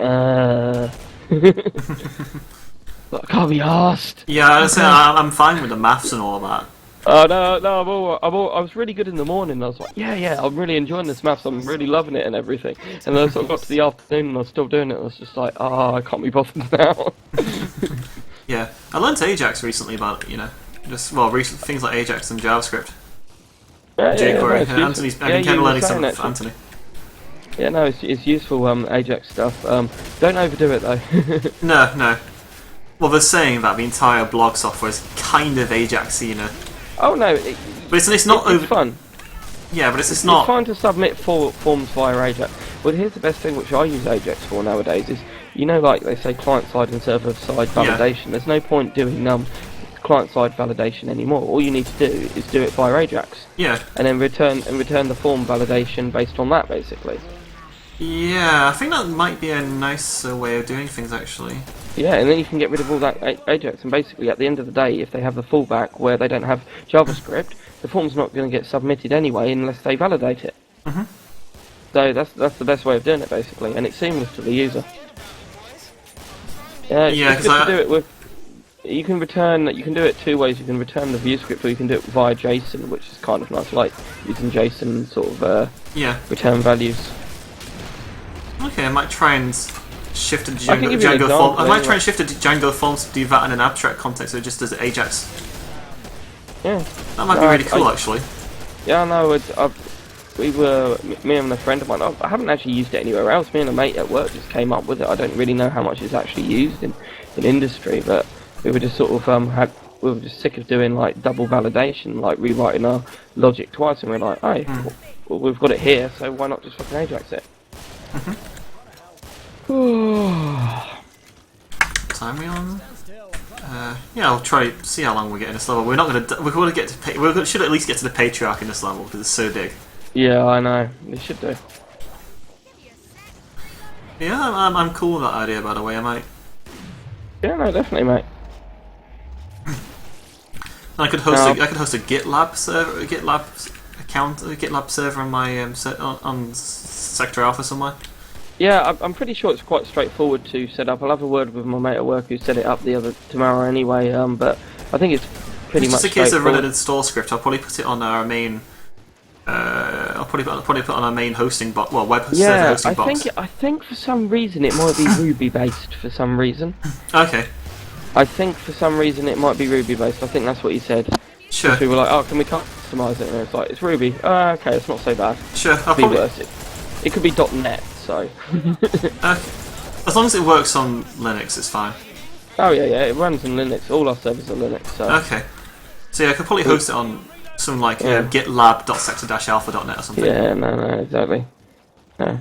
But I can't be asked. Yeah, I'm fine with the maths and all that. Oh no! I was really good in the morning. I was like, yeah, I'm really enjoying this maths. I'm really loving it and everything. And then I sort of got to the afternoon and I was still doing it. I was just like, I can't be bothered now. Yeah, I learnt Ajax recently about recent things like Ajax and JavaScript. jQuery. no, I've been kind of learning some of Anthony. Yeah, no, it's useful Ajax stuff. Don't overdo it though. No. Well, they're saying that the entire blog software is kind of Ajax-y, Oh no, but it's not it's fun. Yeah, but it's It's not. fine to submit forms via Ajax. Well, here's the best thing which I use Ajax for nowadays is, like they say client-side and server-side validation. There's no point doing client-side validation anymore. All you need to do is do it via Ajax. Yeah. And then return the form validation based on that, basically. Yeah, I think that might be a nicer way of doing things, actually. Yeah, and then you can get rid of all that Ajax, and basically at the end of the day, if they have the fallback where they don't have JavaScript, the form's not going to get submitted anyway unless they validate it. Mhm. So that's the best way of doing it, basically, and it's seamless to the user. Yeah, it's good to do it with. You can do it two ways. You can return the view script, or you can do it via JSON, which is kind of nice, like using JSON sort of return values. Okay, I might try and shift to I can give you an Django example, form. I might anyway. try and shift to Django forms to do that in an abstract context, so it just does Ajax. Yeah. That might be really cool, actually. Yeah, I know. Me and a friend of mine. I haven't actually used it anywhere else. Me and a mate at work just came up with it. I don't really know how much it's actually used in industry, but we were just sort of we were just sick of doing like double validation, like rewriting our logic twice, and we're like, hey, well, we've got it here, so why not just fucking Ajax it? Time we on? Yeah, I'll try see how long we get in this level. We're not gonna. We're gonna get to. We should at least get to the patriarch in this level because it's so big. Yeah, I know. They should do. Yeah, I'm cool with that idea. By the way, I might. Yeah, no, definitely, mate. I could host. I could host a GitLab server, a GitLab account, a GitLab server on my on Sector Alpha somewhere. Yeah, I'm pretty sure it's quite straightforward to set up. I'll have a word with my mate at work who set it up tomorrow anyway. But I think it's pretty It's much just a case of running straightforward. install script. I'll probably put it on our main. I'll probably put on our main hosting bot. Well, web server Yeah, hosting box. I think for some reason it might be Ruby based for some reason. Okay, I think for some reason it might be Ruby based. I think that's what he said. sure, People were like, oh, can we customize it? And it's like, it's Ruby. Oh, okay, it's not so bad. sure. I'll Be probably. worse. It could be .NET, so. As long as it works on Linux, it's fine. Oh yeah, yeah, it runs on Linux. All our servers are Linux, so. Okay. So yeah, I could probably host it on something like Yeah. gitlab.sector-alpha.net or something. Yeah, no, exactly. No.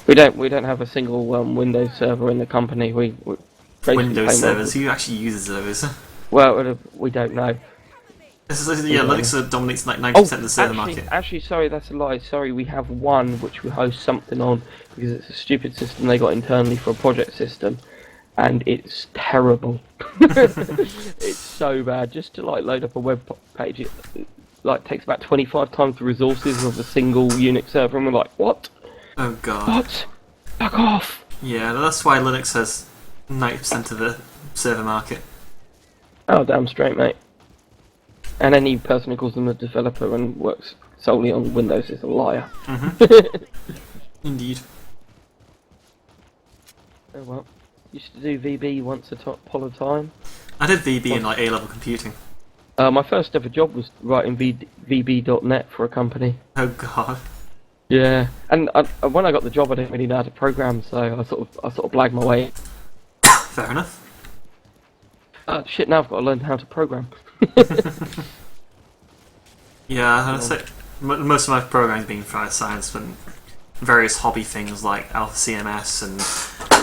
We don't have a single Windows server in the company. We basically Windows pay servers. Who actually uses servers? Well, we don't know. Linux dominates like 90% of the server actually, market. actually, sorry, that's a lie. Sorry, we have one which we host something on because it's a stupid system they got internally for a project system, and it's terrible. It's so bad. Just to like load up a web page, it like takes about 25 times the resources of a single Unix server, and we're like, what? Oh god. What? Fuck off! Yeah, that's why Linux has 90% of the server market. Oh, damn straight, mate. And any person who calls them a developer and works solely on Windows is a liar. Indeed. Oh well. Used to do VB once upon a time. I did VB in like A-level computing. My first ever job was writing VB.net for a company. Oh god. Yeah, and when I got the job, I didn't really know how to program, so I sort of blagged my way. Fair enough. Shit! Now I've got to learn how to program. Yeah, I'd say most of my programming's been for science and various hobby things like Alpha CMS and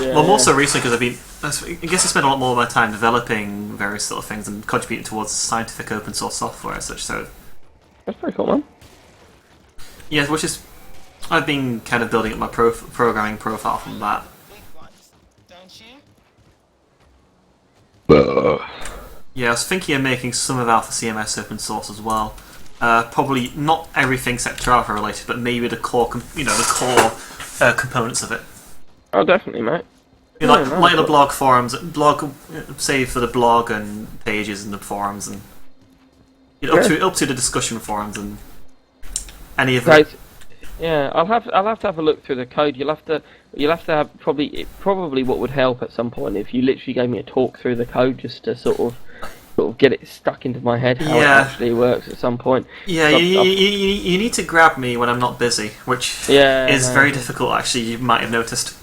Yeah. well, more so recently because I guess I spent a lot more of my time developing various sort of things and contributing towards scientific open source software as such. So That's pretty cool, man. yeah, which is I've been kind of building up my programming profile from that. Yeah, I was thinking of making some of Alpha CMS open source as well. Probably not everything Sector Alpha related, but maybe the core, components of it. Oh, definitely, mate. You know, like the blog forums, save for the blog and pages and the forums and up to the discussion forums and any of it. Yeah, I'll have to have a look through the code. You'll have to have probably what would help at some point if you literally gave me a talk through the code just to sort of get it stuck into my head how it actually works at some point. Yeah, you need to grab me when I'm not busy, which is very difficult. Actually, you might have noticed.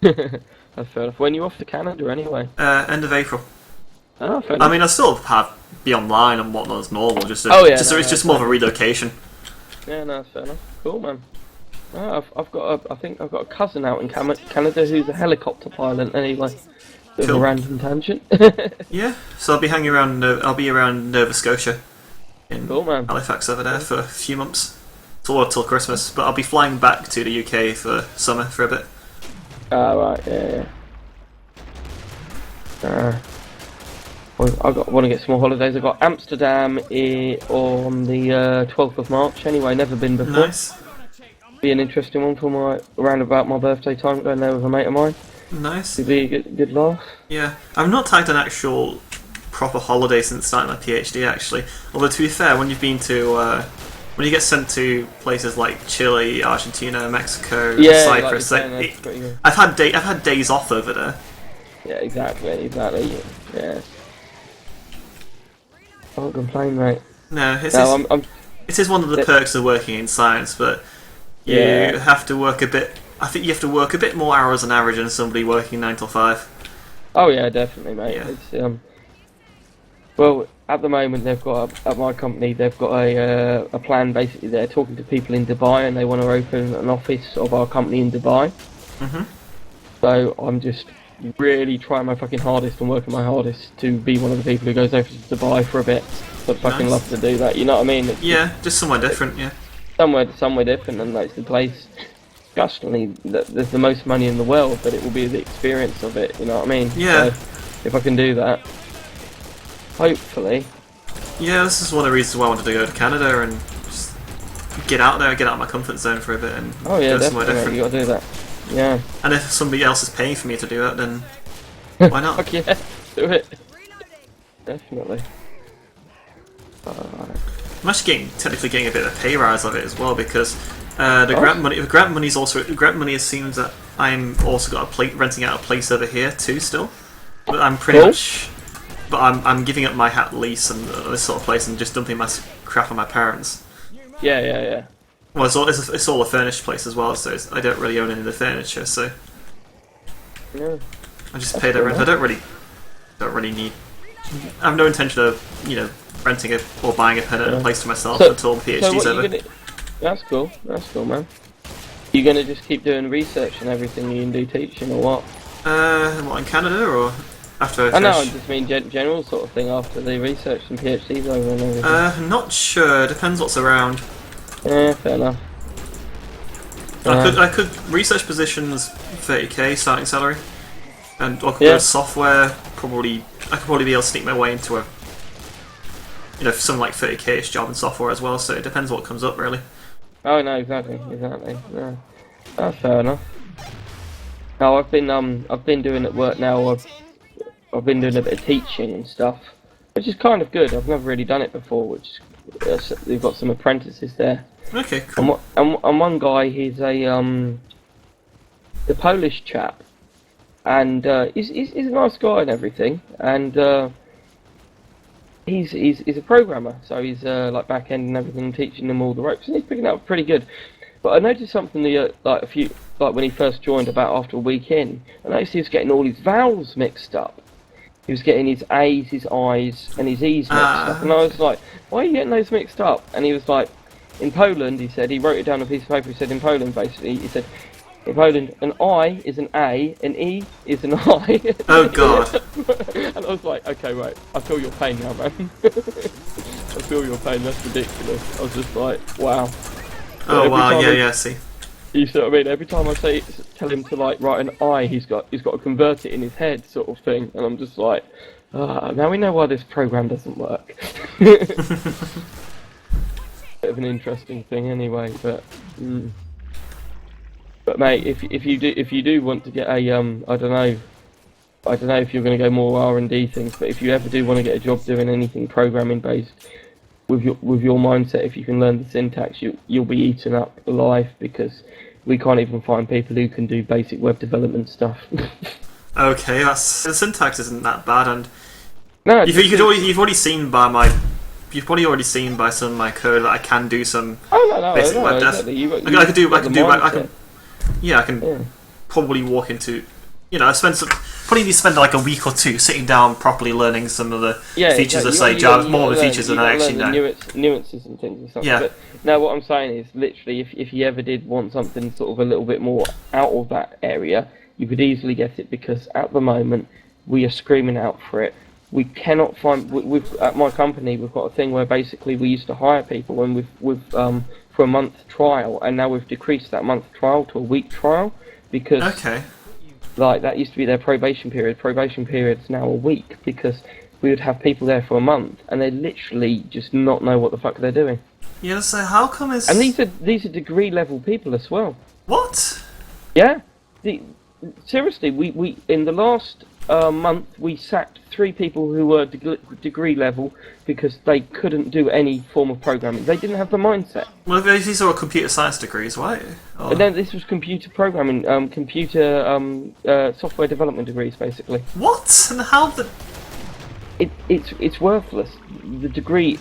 That's fair enough. When are you off to Canada anyway? End of April. Oh, fair I enough. mean, I still be online and whatnot as normal. It's just more of a relocation. Yeah, no, that's fair enough. Cool, man. Oh, I think I've got a cousin out in Canada who's a helicopter pilot. Anyway, bit of a random tangent. Yeah, so I'll be hanging around. I'll be around Nova Scotia in Cool, man. Halifax over there for a few months, till Christmas. But I'll be flying back to the UK for summer for a bit. Ah, right, yeah. Well, I want to get some more holidays. I got Amsterdam on the 12th of March. Anyway, never been before. Nice. Be an interesting one for around about my birthday time. Going there with a mate of mine. Nice. It'd be a good laugh. Yeah, I've not tagged an actual proper holiday since starting my PhD. Actually, although to be fair, when you've been to when you get sent to places like Chile, Argentina, Mexico, Cyprus, I've had days off over there. Yeah, exactly. Yeah. I won't complain, mate. No, it is one of the Yeah. perks of working in science, but you have to work a bit. I think you have to work a bit more hours than average than somebody working 9 till 5. Oh yeah, definitely, mate. Yeah. It's well, at the moment they've got at my company they've got a plan. Basically, they're talking to people in Dubai and they want to open an office of our company in Dubai. Mhm. So I'm just really trying my fucking hardest and working my hardest to be one of the people who goes over to Dubai for a bit. I'd fucking love to do that. You know what I mean? It's just somewhere different. Yeah. somewhere different, and that's the place. Disgustingly, there's the most money in the world, but it will be the experience of it. You know what I mean? Yeah. So, if I can do that, hopefully. Yeah, this is one of the reasons why I wanted to go to Canada and just get out there, get out of my comfort zone for a bit, and Oh yeah, go somewhere definitely. different. You gotta do that. Yeah. And if somebody else is paying for me to do that, then why not? Fuck yeah, do it. Definitely. I'm actually technically getting a bit of a pay rise of it as well because the grant money's also grant money assumes that I'm also got renting out a place over here too still, but I'm pretty much, but I'm giving up my lease and this sort of place and just dumping my crap on my parents. Yeah. Well, it's all a furnished place as well, so I don't really own any of the furniture, so Yeah. I just pay the rent. I don't really need. I have no intention of renting it or buying a permanent place to myself until the PhD's over. That's cool, man. You gonna just keep doing research and everything you can do teaching or what? What, in Canada or after I finish? I know, I just mean general sort of thing after the research and PhD's over and everything. Not sure. Depends what's around. Yeah, fair enough. I could research positions 30k starting salary, and I could go software. I could probably be able to sneak my way into a some like 30k-ish job in software as well. So it depends what comes up really. Oh no, exactly. Yeah. That's fair enough. No, I've been doing at work now. I've been doing a bit of teaching and stuff, which is kind of good. I've never really done it before. Which we've got some apprentices there. Okay, cool. And one guy, he's the Polish chap, and he's a nice guy and everything, and he's a programmer, so he's like back end and everything, teaching them all the ropes, and he's picking up pretty good. But I noticed something like when he first joined, about after a week in, I noticed he was getting all his vowels mixed up. He was getting his A's, his I's, and his E's mixed up, and I was like, why are you getting those mixed up? And he was like, in Poland, he said, he wrote it down on a piece of paper, he said in Poland, basically, he said, in Poland, an I is an A, an E is an I. Oh god. And I was like, okay, right, I feel your pain now, man. I feel your pain, that's ridiculous. I was just like, wow. Oh wow, yeah, see. You see what I mean? Every time I tell him to like write an I, he's got to convert it in his head, sort of thing. And I'm just like, now we know why this program doesn't work. Bit of an interesting thing, anyway. But mate, if you do want to get a I don't know if you're going to go more R&D things, but if you ever do want to get a job doing anything programming based, with your mindset, if you can learn the syntax, you'll be eaten up alive, because we can't even find people who can do basic web development stuff. Okay, the syntax isn't that bad, and no, you've already seen by some of my code that I can do some basic web dev. Exactly. I can probably walk into. Probably need to spend like a week or two sitting down properly learning some of the features of say Java, more of the features than I actually know. Nuances and things and stuff. Yeah. But now what I'm saying is, literally, if you ever did want something sort of a little bit more out of that area, you could easily get it, because at the moment we are screaming out for it. We cannot find. At my company, we've got a thing where basically we used to hire people and for a month trial, and now we've decreased that month trial to a week trial, because like that used to be their probation period. Probation period's now a week, because we would have people there for a month and they literally just not know what the fuck they're doing. Yeah, so how come it's... And these are degree level people as well. What? Yeah. Seriously, we in the last month we sacked 3 people who were degree level because they couldn't do any form of programming. They didn't have the mindset. Well, these are all computer science degrees, right? Oh. And then this was computer programming, software development degrees, basically. What? And how the... It's worthless. The degree,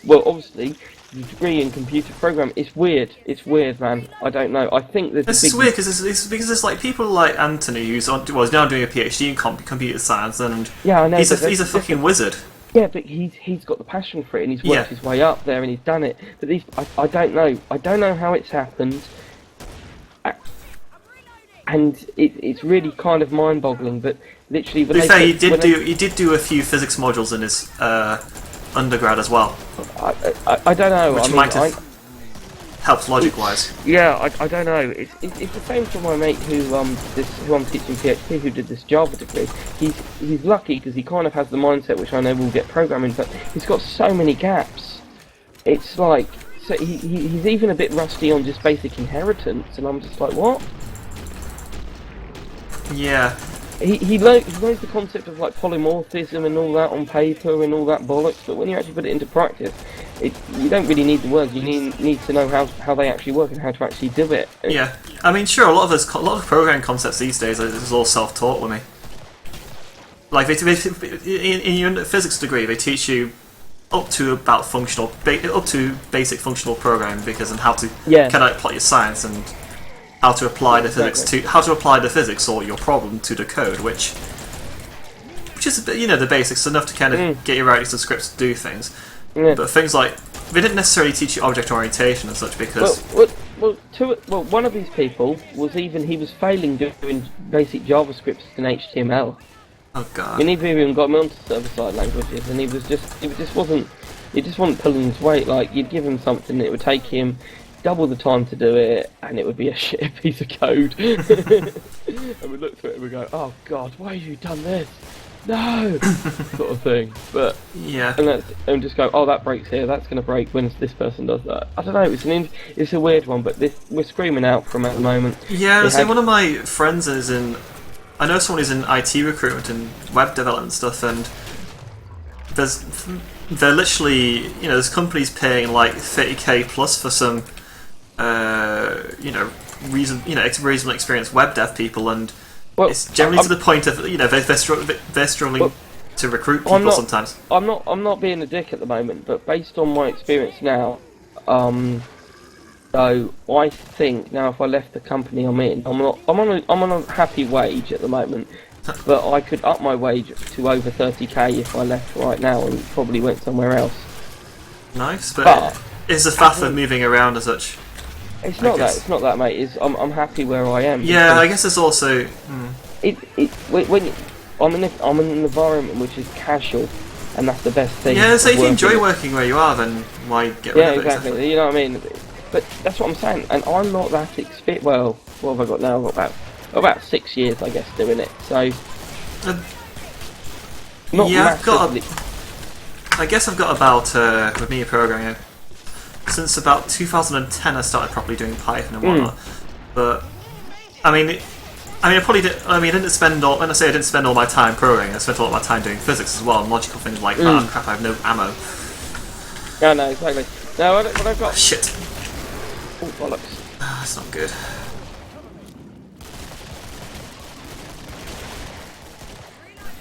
well, obviously, the degree in computer program, it's weird. It's weird, man. I don't know. I think that this is weird because it's like people like Anthony, he's now doing a PhD in computer science, and yeah, I know, he's a fucking wizard. Yeah, but he's got the passion for it, and he's worked his way up there, and he's done it. But I don't know. I don't know how it's happened, and it's really kind of mind-boggling. But literally, to be fair, he did do a few physics modules in his undergrad as well. I don't know. Which might have helped logic-wise. Yeah, I don't know. It's the same for my mate who I'm teaching PhD, who did this Java degree. He's lucky because he kind of has the mindset, which I know will get programming, but he's got so many gaps. It's like, so he's even a bit rusty on just basic inheritance, and I'm just like, what? Yeah. he knows the concept of like polymorphism and all that on paper and all that bollocks, but when you actually put it into practice, you don't really need the words. You need to know how they actually work and how to actually do it. Yeah, I mean, sure, a lot of programming concepts these days is all self-taught with me. Like in your physics degree, they teach you up to basic functional programming and how to kind of plot your science and how to apply the physics or your problem to the code, which is the basics enough to kind of get you right into the scripts to do things. Yeah. But things like they didn't necessarily teach you object orientation and such because one of these people he was failing doing basic JavaScript and HTML. Oh god! We never even got him onto server-side languages, and he just wasn't pulling his weight. Like you'd give him something, it would take him double the time to do it, and it would be a shit piece of code. And we look through it and we go, "Oh God, why have you done this? No!" sort of thing. But yeah, and just go, "Oh, that breaks here. That's going to break when this person does that." I don't know. It's a weird one, but we're screaming out from it at the moment. Yeah, so one of my friends is in. I know someone who's in IT recruitment and web development stuff, and they're literally, there's companies paying like 30k plus for some, reasonably experienced web dev people, and it's generally to the point of, they're struggling to recruit people sometimes. I'm not being a dick at the moment, but based on my experience now, so I think now if I left the company I'm in, I'm on a happy wage at the moment, but I could up my wage to over 30k if I left right now and probably went somewhere else. Nice, but it's a faff of moving around as such. It's not that, mate. I'm happy where I am. Yeah, I guess it's also. When I'm in an environment which is casual, and that's the best thing. Yeah, so if you enjoy working where you are, then why get rid of it? Yeah, exactly. You know what I mean. But that's what I'm saying, and I'm not that experienced. Well, what have I got now? I've got about 6 years, I guess, doing it. So, not massively. I guess I've got about with me programming since about 2010. I started properly doing Python and whatnot. But I mean, I probably did. I didn't spend all. When I say I didn't spend all my time programming, I spent a lot of my time doing physics as well, and logical things like, oh crap, I have no ammo. Yeah, no, exactly. No, what I've got. Shit. Oh, bollocks. That's not good.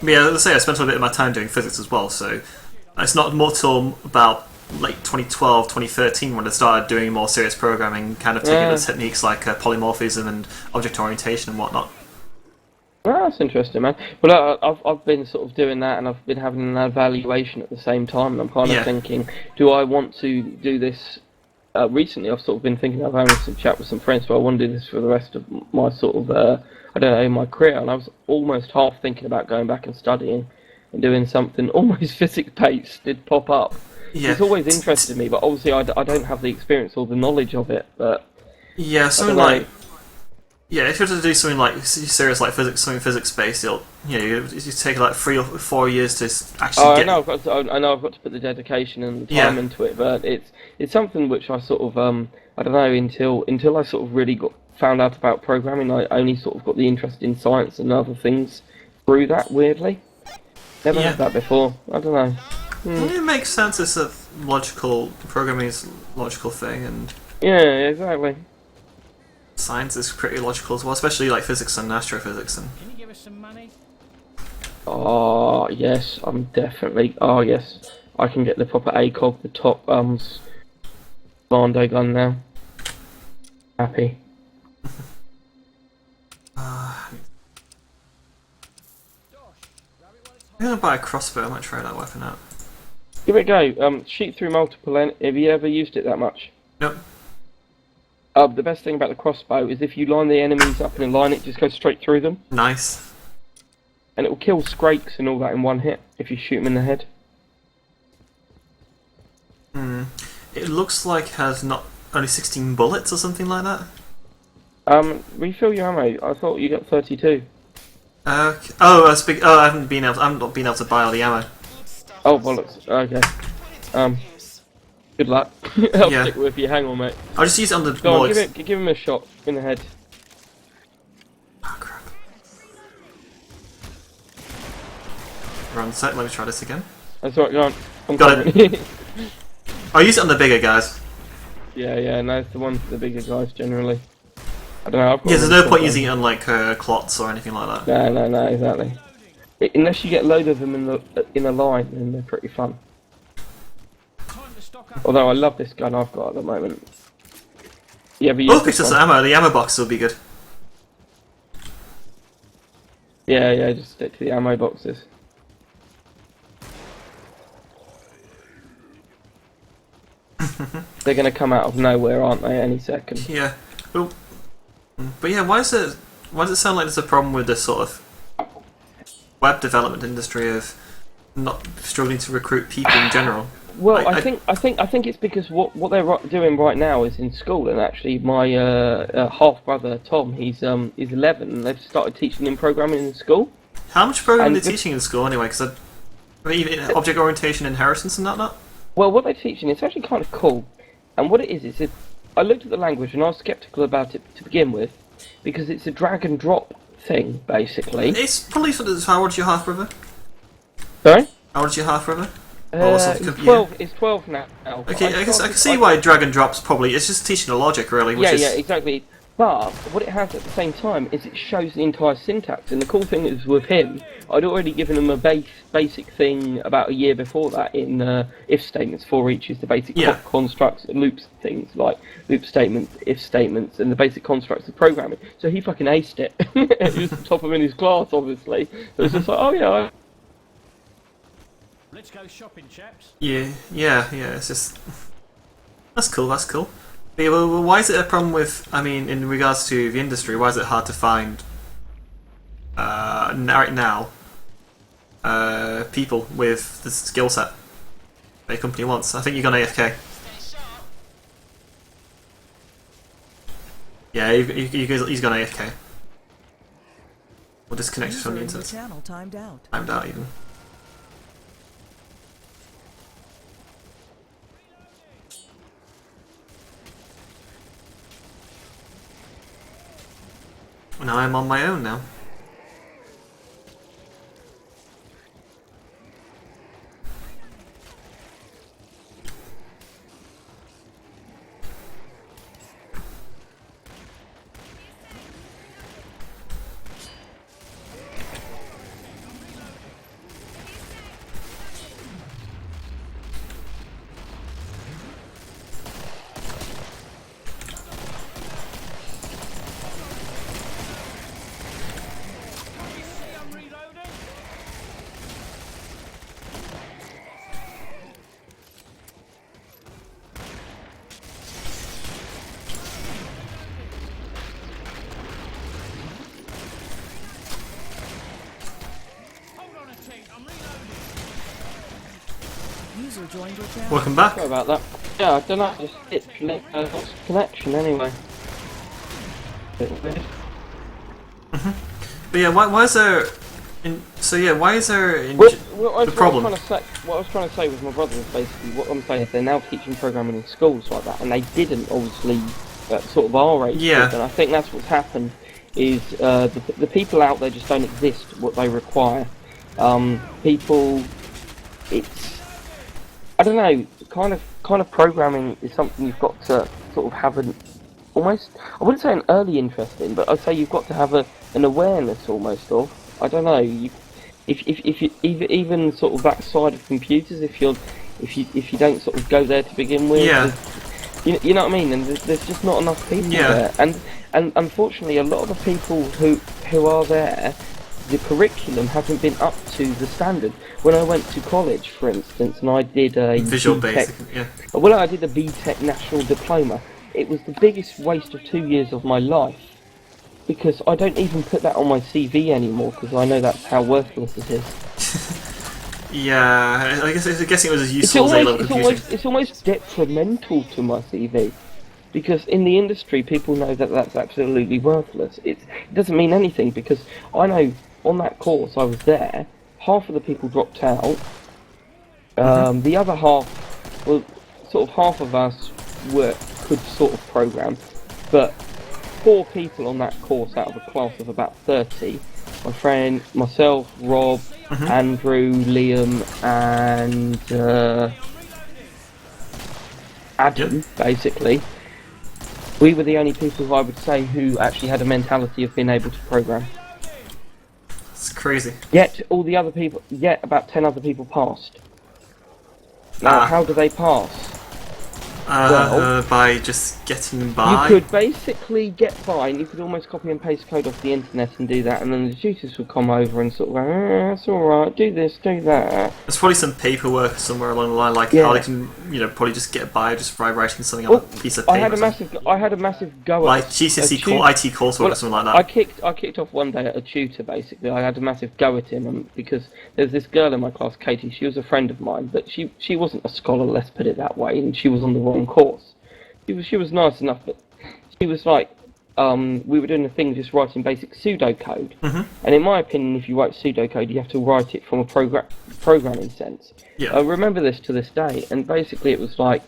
But yeah, let's say I spent a little bit of my time doing physics as well, so it's not more till about late 2012, 2013 when I started doing more serious programming, kind of taking the techniques like polymorphism and object orientation and whatnot. Well, that's interesting, man. Well, I've been sort of doing that, and I've been having an evaluation at the same time, and I'm kind of thinking, do I want to do this? Recently, I've sort of been thinking of having some chat with some friends, so I want to do this for the rest of my sort of, my career, and I was almost half thinking about going back and studying and doing something almost physics-based did pop up. Yeah. It's always interested me, but obviously I don't have the experience or the knowledge of it, but... Yeah, something like... Yeah, if you were to do something like serious like physics, something physics-based, you take like 3 or 4 years to actually get... I know I've got to put the dedication and the time into it, but it's something which I sort of, I don't know, until I sort of really found out about programming, I only sort of got the interest in science and other things through that, weirdly. Never had that before, I don't know. It makes sense, it's a logical, programming is a logical thing, and... Yeah, exactly. Science is pretty logical as well, especially like physics and astrophysics. And... Can you give us some money? Oh, yes, I'm definitely... Oh, yes, I can get the proper ACOG, the top, Bando gun now. Happy. I'm gonna buy a crossbow, I might try that weapon out. Give it a go. Shoot through multiple... Have you ever used it that much? Nope. The best thing about the crossbow is if you line the enemies up in a line, it just goes straight through them. Nice. And it will kill Scrakes and all that in one hit if you shoot them in the head. It looks like it has not only 16 bullets or something like that. Refill your ammo. I thought you got 32. I haven't been able to buy all the ammo. Oh bollocks. Okay. Good luck. I'll stick with you. Hang on, mate. I'll just use it on the Go on, give him a shot in the head. Oh crap. We're on set. Let me try this again. That's right, go on. I'm Got it. covering. I use it on the bigger guys. Yeah, no, it's the ones for the bigger guys generally. I don't know. I've got Yeah, there's one no point somewhere. using it on like clots or anything like that. No, exactly. Unless you get a load of them in a line, then they're pretty fun. Although I love this gun I've got at the moment. Yeah, but Oh, picked up some ammo. The ammo box will be good. Yeah, just stick to the ammo boxes. They're going to come out of nowhere, aren't they? Any second. Yeah. But yeah, why does it sound like there's a problem with the sort of web development industry of not struggling to recruit people in general? Well, I think it's because what they're doing right now is in school, and actually my half brother Tom, he's 11, and they've started teaching him programming in school. How much programming are And they teaching in school anyway? Because even object orientation, inheritance, and that. Well, what they're teaching, it's actually kind of cool, and what it is I looked at the language and I was skeptical about it to begin with, because it's a drag and drop thing basically. It's probably how old's your half brother? Sorry. How old's your half brother? It's 12. It's 12 now. Okay, I can see why drag and drop's probably. It's just teaching the logic, really. Which Yeah, exactly. But what it has at the same time is it shows the entire syntax. And the cool thing is with him, I'd already given him a basic thing about a year before that in if statements. For each is the basic constructs and loops things like loop statements, if statements, and the basic constructs of programming. So he fucking aced it. He was the top of in his class, obviously. So it's just like, oh yeah. Let's go shopping, chaps. Yeah. It's just that's cool. But yeah, well, why is it a problem with? I mean, in regards to the industry, why is it hard to find right now people with the skill set that a company wants? I think you've gone AFK. Yeah, he's gone AFK. Or disconnected from the internet. Channel timed out. Timed out even. Now I'm on my own now. User joined your channel. Welcome back. Sorry about that. Yeah, I don't know. Just lost connection anyway. Bit weird. But yeah, why is there? Why is there the problem? What I was trying to say with my brother is basically what I'm saying is they're now teaching programming in schools like that, and they didn't obviously at sort of our age. Yeah. And I think that's what's happened is the people out there just don't exist what they require. People, it's I don't know, kind of programming is something you've got to sort of have an almost, I wouldn't say an early interest in, but I'd say you've got to have an awareness almost of. I don't know. If you even sort of that side of computers, if you don't sort of go there to begin with, Yeah. you know what I mean. And there's just not enough people there. And unfortunately, a lot of the people who are there, the curriculum hasn't been up to the standard. When I went to college, for instance, and I did a Visual BTEC, Basic, yeah. well, I did a BTEC National Diploma. It was the biggest waste of 2 years of my life, because I don't even put that on my CV anymore, because I know that's how worthless it is. Yeah, I guess it was as useful as A-level computing. It's almost detrimental to my CV, because in the industry people know that that's absolutely worthless. It doesn't mean anything, because I know on that course I was there, half of the people dropped out, the other half, well, sort of half of us could sort of program, but 4 people on that course out of a class of about 30, my friend, myself, Rob, Andrew, Liam, and Adam, basically. We were the only people, I would say, who actually had a mentality of being able to program. It's crazy. Yet all the other people, yet about 10 other people passed. Now, how do they pass? By just getting by. You could basically get by, and you could almost copy and paste code off the internet and do that, and then the tutors would come over and sort of go, it's alright, do this, do that. There's probably some paperwork somewhere along the line, like how they can, probably just get by just by writing something on a piece of paper. I had a massive go at like GCSE IT coursework or something like that. I kicked off one day at a tutor, basically. I had a massive go at him because there's this girl in my class, Katie. She was a friend of mine, but she wasn't a scholar, let's put it that way, and she was on the wrong course. She was nice enough, but she was like, we were doing a thing just writing basic pseudocode. And in my opinion, if you write pseudocode, you have to write it from a programming sense. Yeah. I remember this to this day, and basically it was like,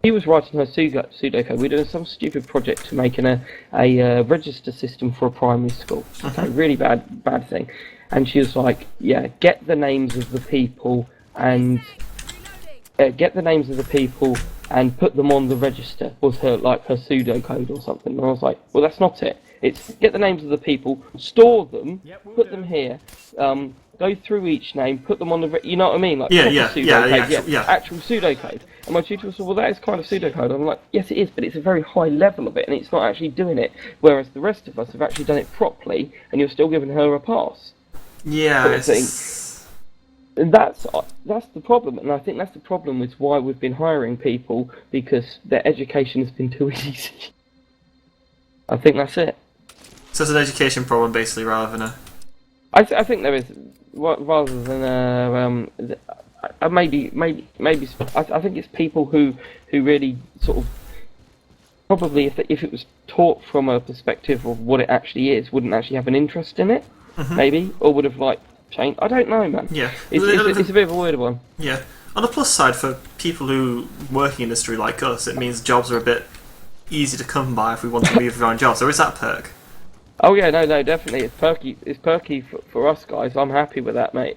she was writing her pseudocode. We were doing some stupid project to make a register system for a primary school. Okay, really bad thing. And she was like, yeah, get the names of the people and and put them on the register, was her pseudocode or something. And I was like, well, that's not it. It's get the names of the people, store them, put them here, go through each name, put them on the, you know what I mean? Like actual pseudocode. And my tutor said, well, that is kind of pseudocode. I'm like, yes, it is, but it's a very high level of it, and it's not actually doing it. Whereas the rest of us have actually done it properly, and you're still giving her a pass. Yeah, and that's the problem, and I think that's the problem with why we've been hiring people, because their education has been too easy. I think that's it. So it's an education problem, basically, rather than a... I think there is, rather than maybe. I think it's people who really sort of probably, if it was taught from a perspective of what it actually is, wouldn't actually have an interest in it, maybe, or would have changed. I don't know, man. Yeah, it's a bit of a weird one. Yeah. On the plus side, for people who work in industry like us, it means jobs are a bit easy to come by if we want to move around jobs. There is that perk. Oh yeah, no, definitely. It's perky for us guys. I'm happy with that, mate.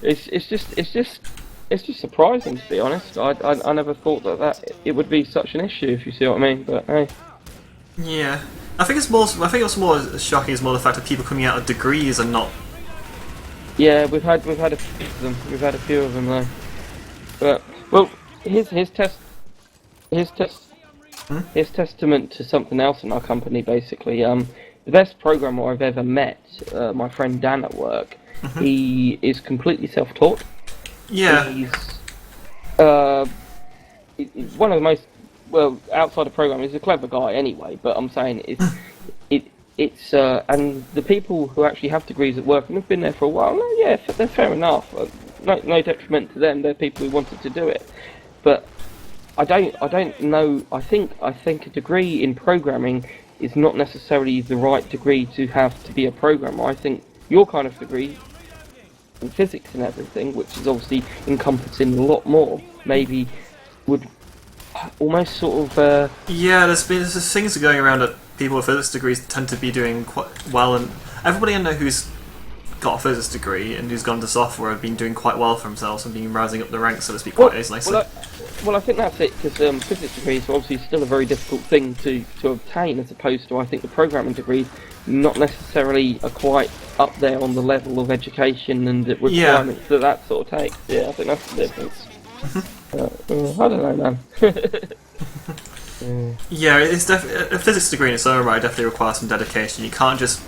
it's just surprising, to be honest. I never thought that it would be such an issue, if you see what I mean. But hey. Yeah, I think what's more shocking is more the fact that people coming out of degrees and not. Yeah, we've had a few of them. We've had a few of them though. But well, his testament to something else in our company, basically. The best programmer I've ever met, my friend Dan at work, he is completely self-taught. Yeah. He's one of the most, well, outside of programming, he's a clever guy anyway, but I'm saying it's and the people who actually have degrees at work and have been there for a while, yeah, they're fair enough. No detriment to them, they're people who wanted to do it. But I don't know. I think a degree in programming is not necessarily the right degree to have to be a programmer. I think your kind of degree in physics and everything, which is obviously encompassing a lot more, maybe would almost sort of. Yeah, there's things going around that people with physics degrees tend to be doing quite well, and everybody I know who's got a physics degree and who's gone to software have been doing quite well for themselves and been rising up the ranks, so to speak, quite easily. Well, I think that's it, because physics degrees are obviously still a very difficult thing to obtain, as opposed to, I think, the programming degrees not necessarily are quite up there on the level of education and the requirements that sort of takes. Yeah, I think that's the difference. I don't know, man. Yeah, it's definitely a physics degree in its own right definitely requires some dedication. You can't just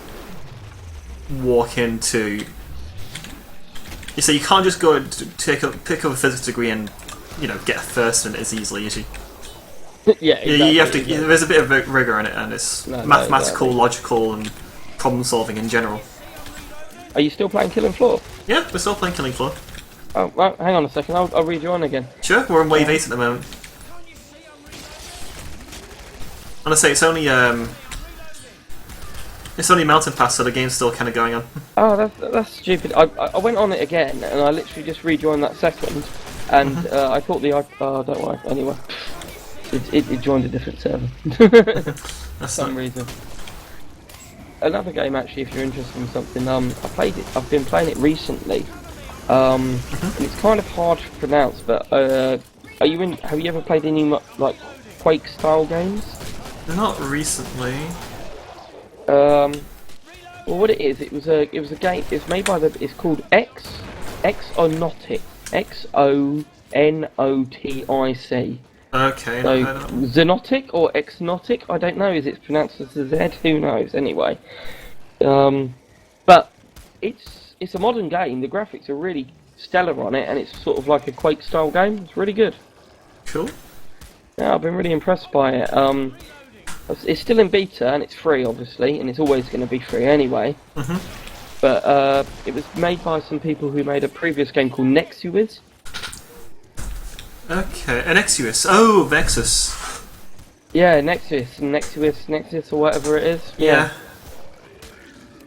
walk into. You can't just go and pick up a physics degree and get a first in it as easily as you. Yeah, exactly, you have to. Exactly. There's a bit of rigor in it, and it's mathematical, logical, and problem solving in general. Are you still playing Killing Floor? Yeah, we're still playing Killing Floor. Oh, well, hang on a second. I'll read you on again. Sure, we're on wave 8 at the moment. And I say it's only Mountain Pass, so the game's still kind of going on. Oh, that's stupid. I went on it again, and I literally just rejoined that second, and I thought don't worry. Anyway, it joined a different server for some reason. another game actually, if you're interested in something. I played it. I've been playing it recently. And it's kind of hard to pronounce, but are you in? Have you ever played any like Quake style games? Not recently. Well, what it is, it was a game. It's made by it's called Xonotic. Xonotic. Okay. So not heard of them. Xenotic or Exnotic, I don't know. Is it pronounced as a Z? Who knows? Anyway, but it's a modern game. The graphics are really stellar on it, and it's sort of like a Quake style game. It's really good. Cool. Yeah, I've been really impressed by it. It's still in beta and it's free, obviously, and it's always going to be free anyway. But it was made by some people who made a previous game called Nexus. Okay, an Exus. Oh, Vexus. Yeah, Nexus, or whatever it is. Yeah.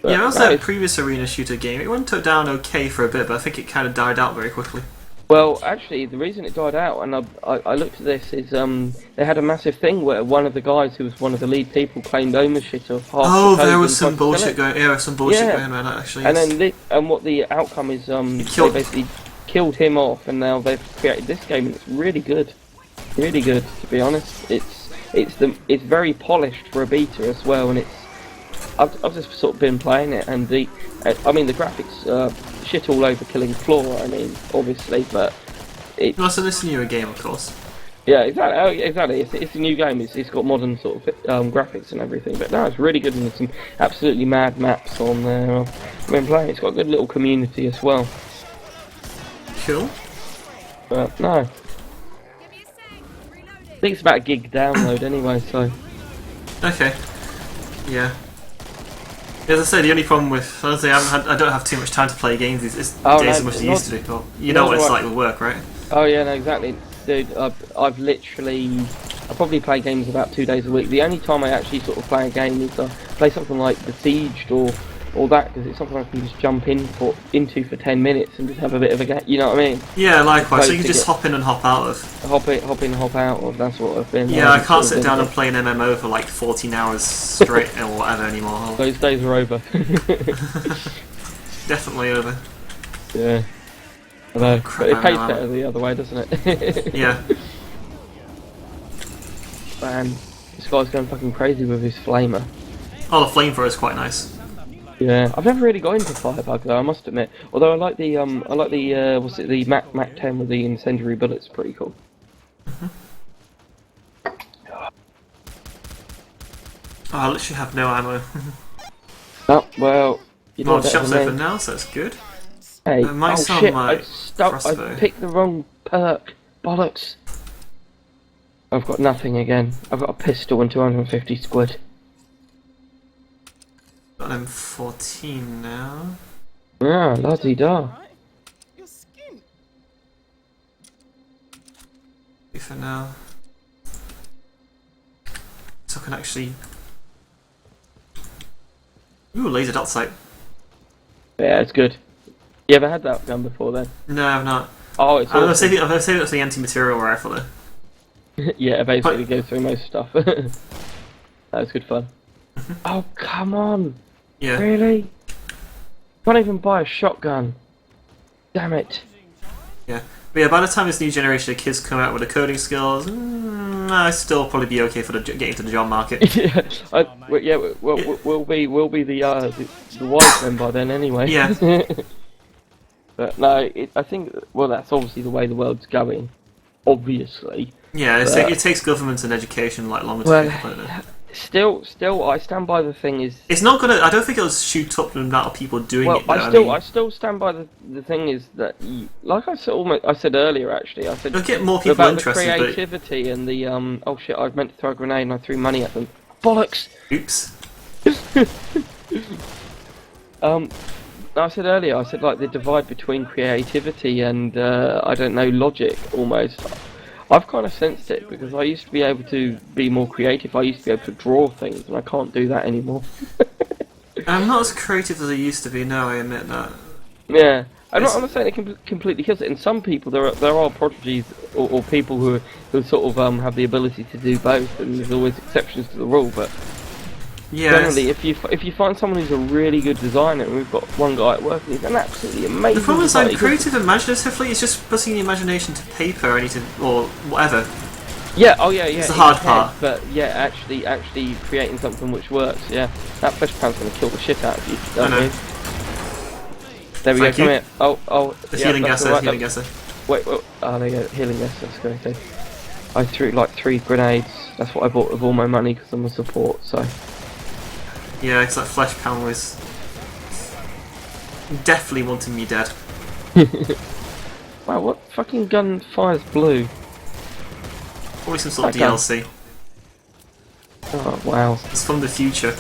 But Yeah, it was no, that previous arena shooter game. It went down okay for a bit, but I think it kind of died out very quickly. well, actually, the reason it died out, and I looked at this, is they had a massive thing where one of the guys who was one of the lead people claimed ownership of half Oh, the code there was and some tried to bullshit sell it. going. Yeah, some bullshit Yeah. going around that actually. And yes. then what the outcome is, they killed- basically killed him off, and now they've created this game, and it's really good, to be honest. It's very polished for a beta as well, and I've just sort of been playing it, and the graphics shit all over killing floor. I mean, obviously, but Well, so this newer game, of course. yeah, exactly. Oh, exactly. It's a new game. It's got modern sort of graphics and everything. But no, it's really good, and there's some absolutely mad maps on there. I've been playing. It's got a good little community as well. Cool. But no, I think it's about a gig download anyway. So Okay. Yeah. As I say, the only problem with honestly, I don't have too much time to play games these days as much as I used to do. Well, you know what it's like with work, right? oh yeah, no, exactly, dude. I probably play games about 2 days a week. The only time I actually sort of play a game is play something like Besieged or that, because it's something I can just jump into for 10 minutes and just have a bit of a game. You know what I mean? Yeah, likewise. So you can Basically, just hop in and hop out of. Hop in, hop out of. That's what I've been. Yeah, I can't sort of sit been down and doing. play an MMO for like 14 hours straight or whatever anymore. Those days are over. Definitely over. Yeah. I know, Crap, but it pays I know. better the other way, doesn't it? Yeah. Man, this guy's going fucking crazy with his flamer. Oh, the flamethrower is quite nice. Yeah, I've never really got into Firebug though, I must admit. Although I like the the Mac 10 with the incendiary bullets, pretty cool. Oh, I literally have no ammo. Oh, well, you know Well, the better shop's than me. open now, so that's good. Hey, I might oh sell shit, my I crossbow. picked the wrong perk. Bollocks. I've got nothing again. I've got a pistol and 250 squid. Got M14 now. Ah, la-di-da. Your skin. For now. So I can actually. Ooh, laser dot sight. Yeah, it's good. You ever had that gun before then? No, I've not. Oh, it's I've awesome. saved it for the anti-material rifle though. Yeah, it basically goes through most stuff. That was good fun. Oh, come on! Yeah. Really? Can't even buy a shotgun. Damn it. Yeah. But yeah, by the time this new generation of kids come out with the coding skills, I still probably be okay for getting to the job market. Yeah, we'll be the wise men by then anyway. Yeah. But no, I think, well, that's obviously the way the world's going. Obviously. Yeah, But- it takes government and education like longer to Well, implement it. Still, I stand by the thing is. It's not gonna. I don't think it'll shoot up the amount of people doing Well, it. Though. I still stand by the thing is that, like I said earlier, actually, I said It'll get more people about interested. the creativity and the oh shit, I meant to throw a grenade and I threw money at them. Bollocks. But oops. I said earlier, I said like the divide between creativity and I don't know, logic almost. I've kind of sensed it because I used to be able to be more creative. I used to be able to draw things, and I can't do that anymore. I'm not as creative as I used to be. No, I admit that. Yeah, I'm not saying it completely kills it. In some people, there are prodigies or people who sort of have the ability to do both, and there's always exceptions to the rule. But Yeah. Generally, if you find someone who's a really good designer, and we've got one guy at work, he's an absolutely amazing. The problem is, designer. like, creative imaginatively, it's just putting the imagination to paper or anything or whatever. Yeah, oh yeah, yeah. It's the in hard your head, part. But yeah, actually creating something which works. Yeah, that flesh pound's gonna kill the shit out of you. I know. There we Thank go. you. Come here. Oh. The yeah, healing that's gasser, alright. healing gasser. Wait. Oh, there you go. Healing gas. That's great. I threw like 3 grenades. That's what I bought with all my money because I'm a support. So. Yeah, because that flesh pound was definitely wanting me dead. Wow, what fucking gun fires blue? Probably some sort of That gun. DLC. Oh wow. It's from the future.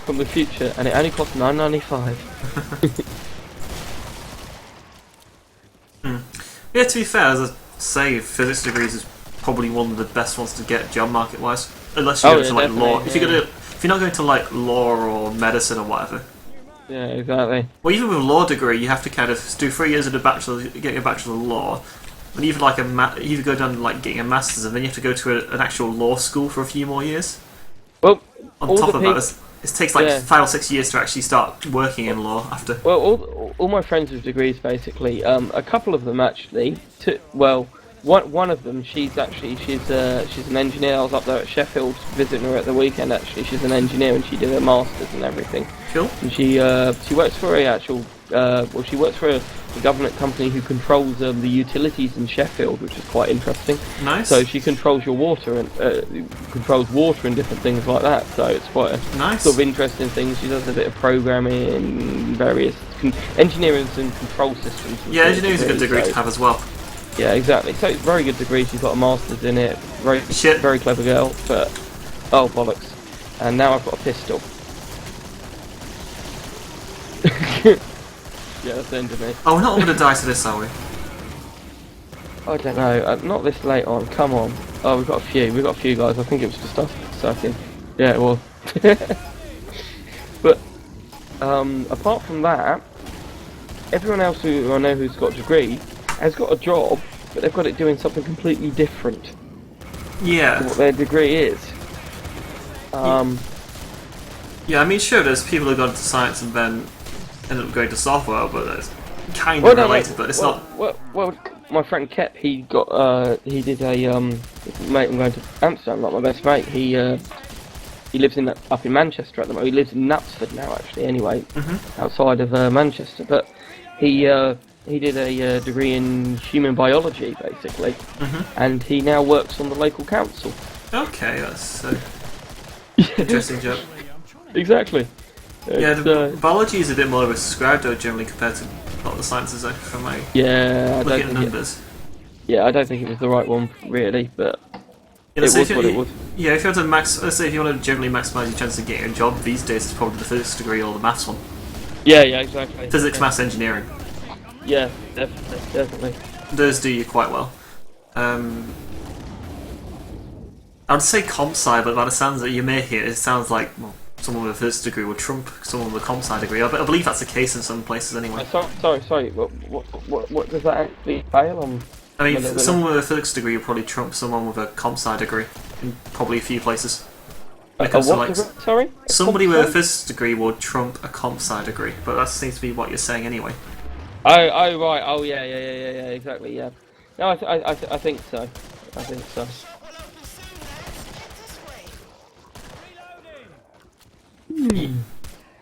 From the future, and it only cost $9.95. Yeah, to be fair, as I say, physics degrees is probably one of the best ones to get job market wise. Unless you Oh, go yeah, to like law. definitely, If you're not going to like law or medicine or whatever. Yeah, exactly. Well, even with a law degree, you have to kind of do 3 years of the bachelor, get your bachelor of law, and even like you go down like getting a master's, and then you have to go to an actual law school for a few more years. Well, On all top the of that, it takes like yeah. 5 or 6 years to actually start working in law after. Well, all my friends with degrees basically. A couple of them actually. One of them, she's an engineer. I was up there at Sheffield visiting her at the weekend. Actually, she's an engineer and she did her masters and everything. Cool. And she works for she works for a government company who controls the utilities in Sheffield, which is quite interesting. Nice. So she controls your water and controls water and different things like that. So it's quite a Nice. sort of interesting thing. She does a bit of programming, various engineering and control systems. Yeah, engineering is a good degree so- to have as well. Yeah, exactly. So it's a very good degree. She's got a master's in it. Shit. Very clever girl. But oh bollocks! And now I've got a pistol. Yeah, that's the end of me. Oh, we're not all going to die to this, are we? I don't know. Not this late on. Come on. Oh, we've got a few. We've got a few guys. I think it was just us sucking. Yeah, it was. But apart from that, everyone else who I know who's got a degree has got a job, but they've got it doing something completely different to Yeah. what their degree is. Yeah, I mean, sure, there's people who go into science and then end up going to software, but it's kind of Well, no, related, but it's not. Well, my friend Kep, he did a mate. I'm going to Amsterdam, like my best mate. He lives up in Manchester at the moment. He lives in Knutsford now, actually. Anyway, outside of Manchester, but he did a degree in human biology, basically, and he now works on the local council. Okay, that's interesting job. Exactly. Yeah, It's, biology is a bit more overscribed, though, generally, compared to a lot of the sciences, though, from my yeah, looking at the numbers. I don't think it was the right one, really, but Yeah, it was if you- what it was. Yeah, if you want to let's say if you want to generally maximise your chances of getting a job these days, it's probably the physics degree or the maths one. Yeah, exactly. Physics, maths, engineering. Yeah, definitely. Those do you quite well. I would say comp sci, but by the sounds that you make it sounds like someone with a physics degree would trump someone with a comp sci degree. I believe that's the case in some places anyway. Sorry. What does that actually fail on? I mean, someone with a physics degree would probably trump someone with a comp sci degree in probably a few places. When it comes to, like, Sorry? somebody with a physics degree would trump a comp sci degree, but that seems to be what you're saying anyway. Oh, right. Oh, yeah. Exactly. Yeah. No, I think so. I think so.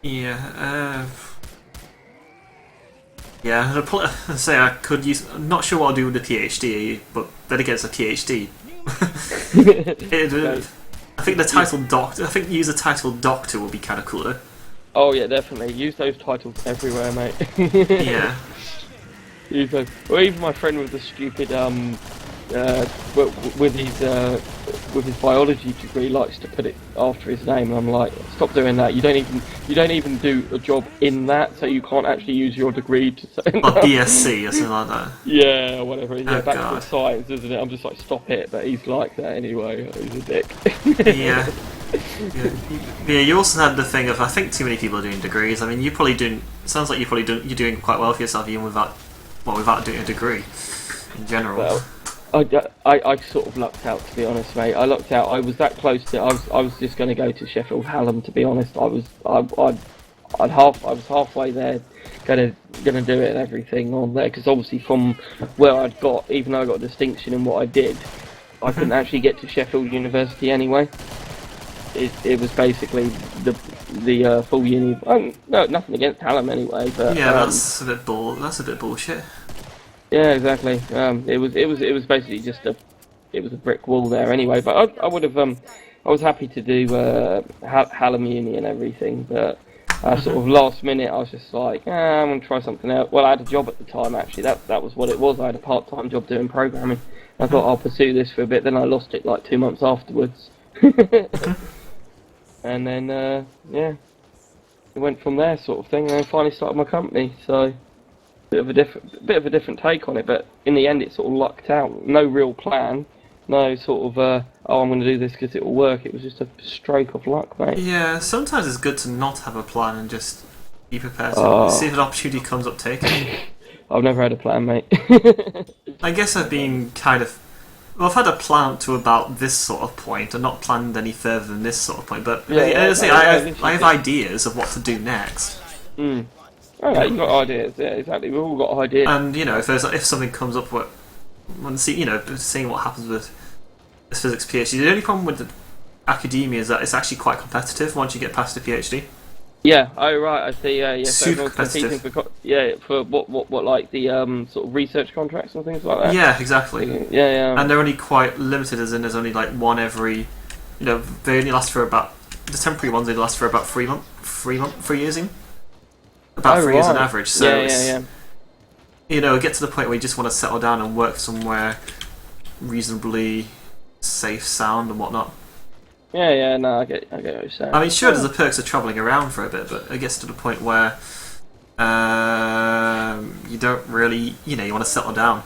Yeah. Yeah. I'd say I could use. I'm not sure what I'll do with the PhD, but then again, it's a PhD. I think the title doctor. I think use the title doctor would be kind of cooler. Oh yeah, definitely. Use those titles everywhere, mate. Yeah. Use those. Or even my friend with the stupid with his biology degree likes to put it after his name, and I'm like, stop doing that. You don't even do a job in that, so you can't actually use your degree to say. Or BSc or something like that. Yeah, whatever. Yeah, Oh, back God. to science, isn't it? I'm just like, stop it. But he's like that anyway. He's a dick. Yeah. Yeah, you also had the thing of I think too many people are doing degrees. I mean, you probably doing. Sounds like you're doing quite well for yourself even without doing a degree in general. I sort of lucked out, to be honest, mate. I lucked out. I was that close to. I was just going to go to Sheffield Hallam, to be honest. I was halfway there, gonna do it and everything on there, because obviously from where I'd got, even though I got a distinction in what I did, I couldn't actually get to Sheffield University anyway. It was basically the full uni. No, nothing against Hallam anyway, but yeah, that's a bit bullshit. yeah, exactly. It was basically just a brick wall there anyway. But I would have I was happy to do Hallam Uni and everything, but sort of last minute I was just like, I'm gonna try something else. Well, I had a job at the time actually. That was what it was. I had a part-time job doing programming. I thought I'll pursue this for a bit. Then I lost it like 2 months afterwards. And then yeah, it went from there sort of thing. And then finally started my company. So. Bit of a different take on it, but in the end it sort of lucked out. No real plan, no sort of I'm going to do this because it will work. It was just a stroke of luck, mate. Yeah, sometimes it's good to not have a plan and just be prepared to see if an opportunity comes up, take it. I've never had a plan, mate. I guess I've been I've had a plan to about this sort of point and not planned any further than this sort of point, but I have ideas of what to do next. Oh, yeah, you've got ideas, yeah, exactly. We've all got ideas. And if something comes up, seeing what happens with this physics PhD. The only problem with the academia is that it's actually quite competitive once you get past the PhD. Yeah. Oh right, I see. Yeah. Super competitive. For what like the sort of research contracts and things like that. Yeah, exactly. Yeah. And they're only quite limited, as in there's only like one every. They only last for about the temporary ones. They last for about 3 years. About 3 years on average, so yeah. It gets to the point where you just want to settle down and work somewhere reasonably safe, sound, and whatnot. Yeah, no, I get what you're saying. I mean, sure, there's the perks of travelling around for a bit, but it gets to the point where you don't really, you want to settle down.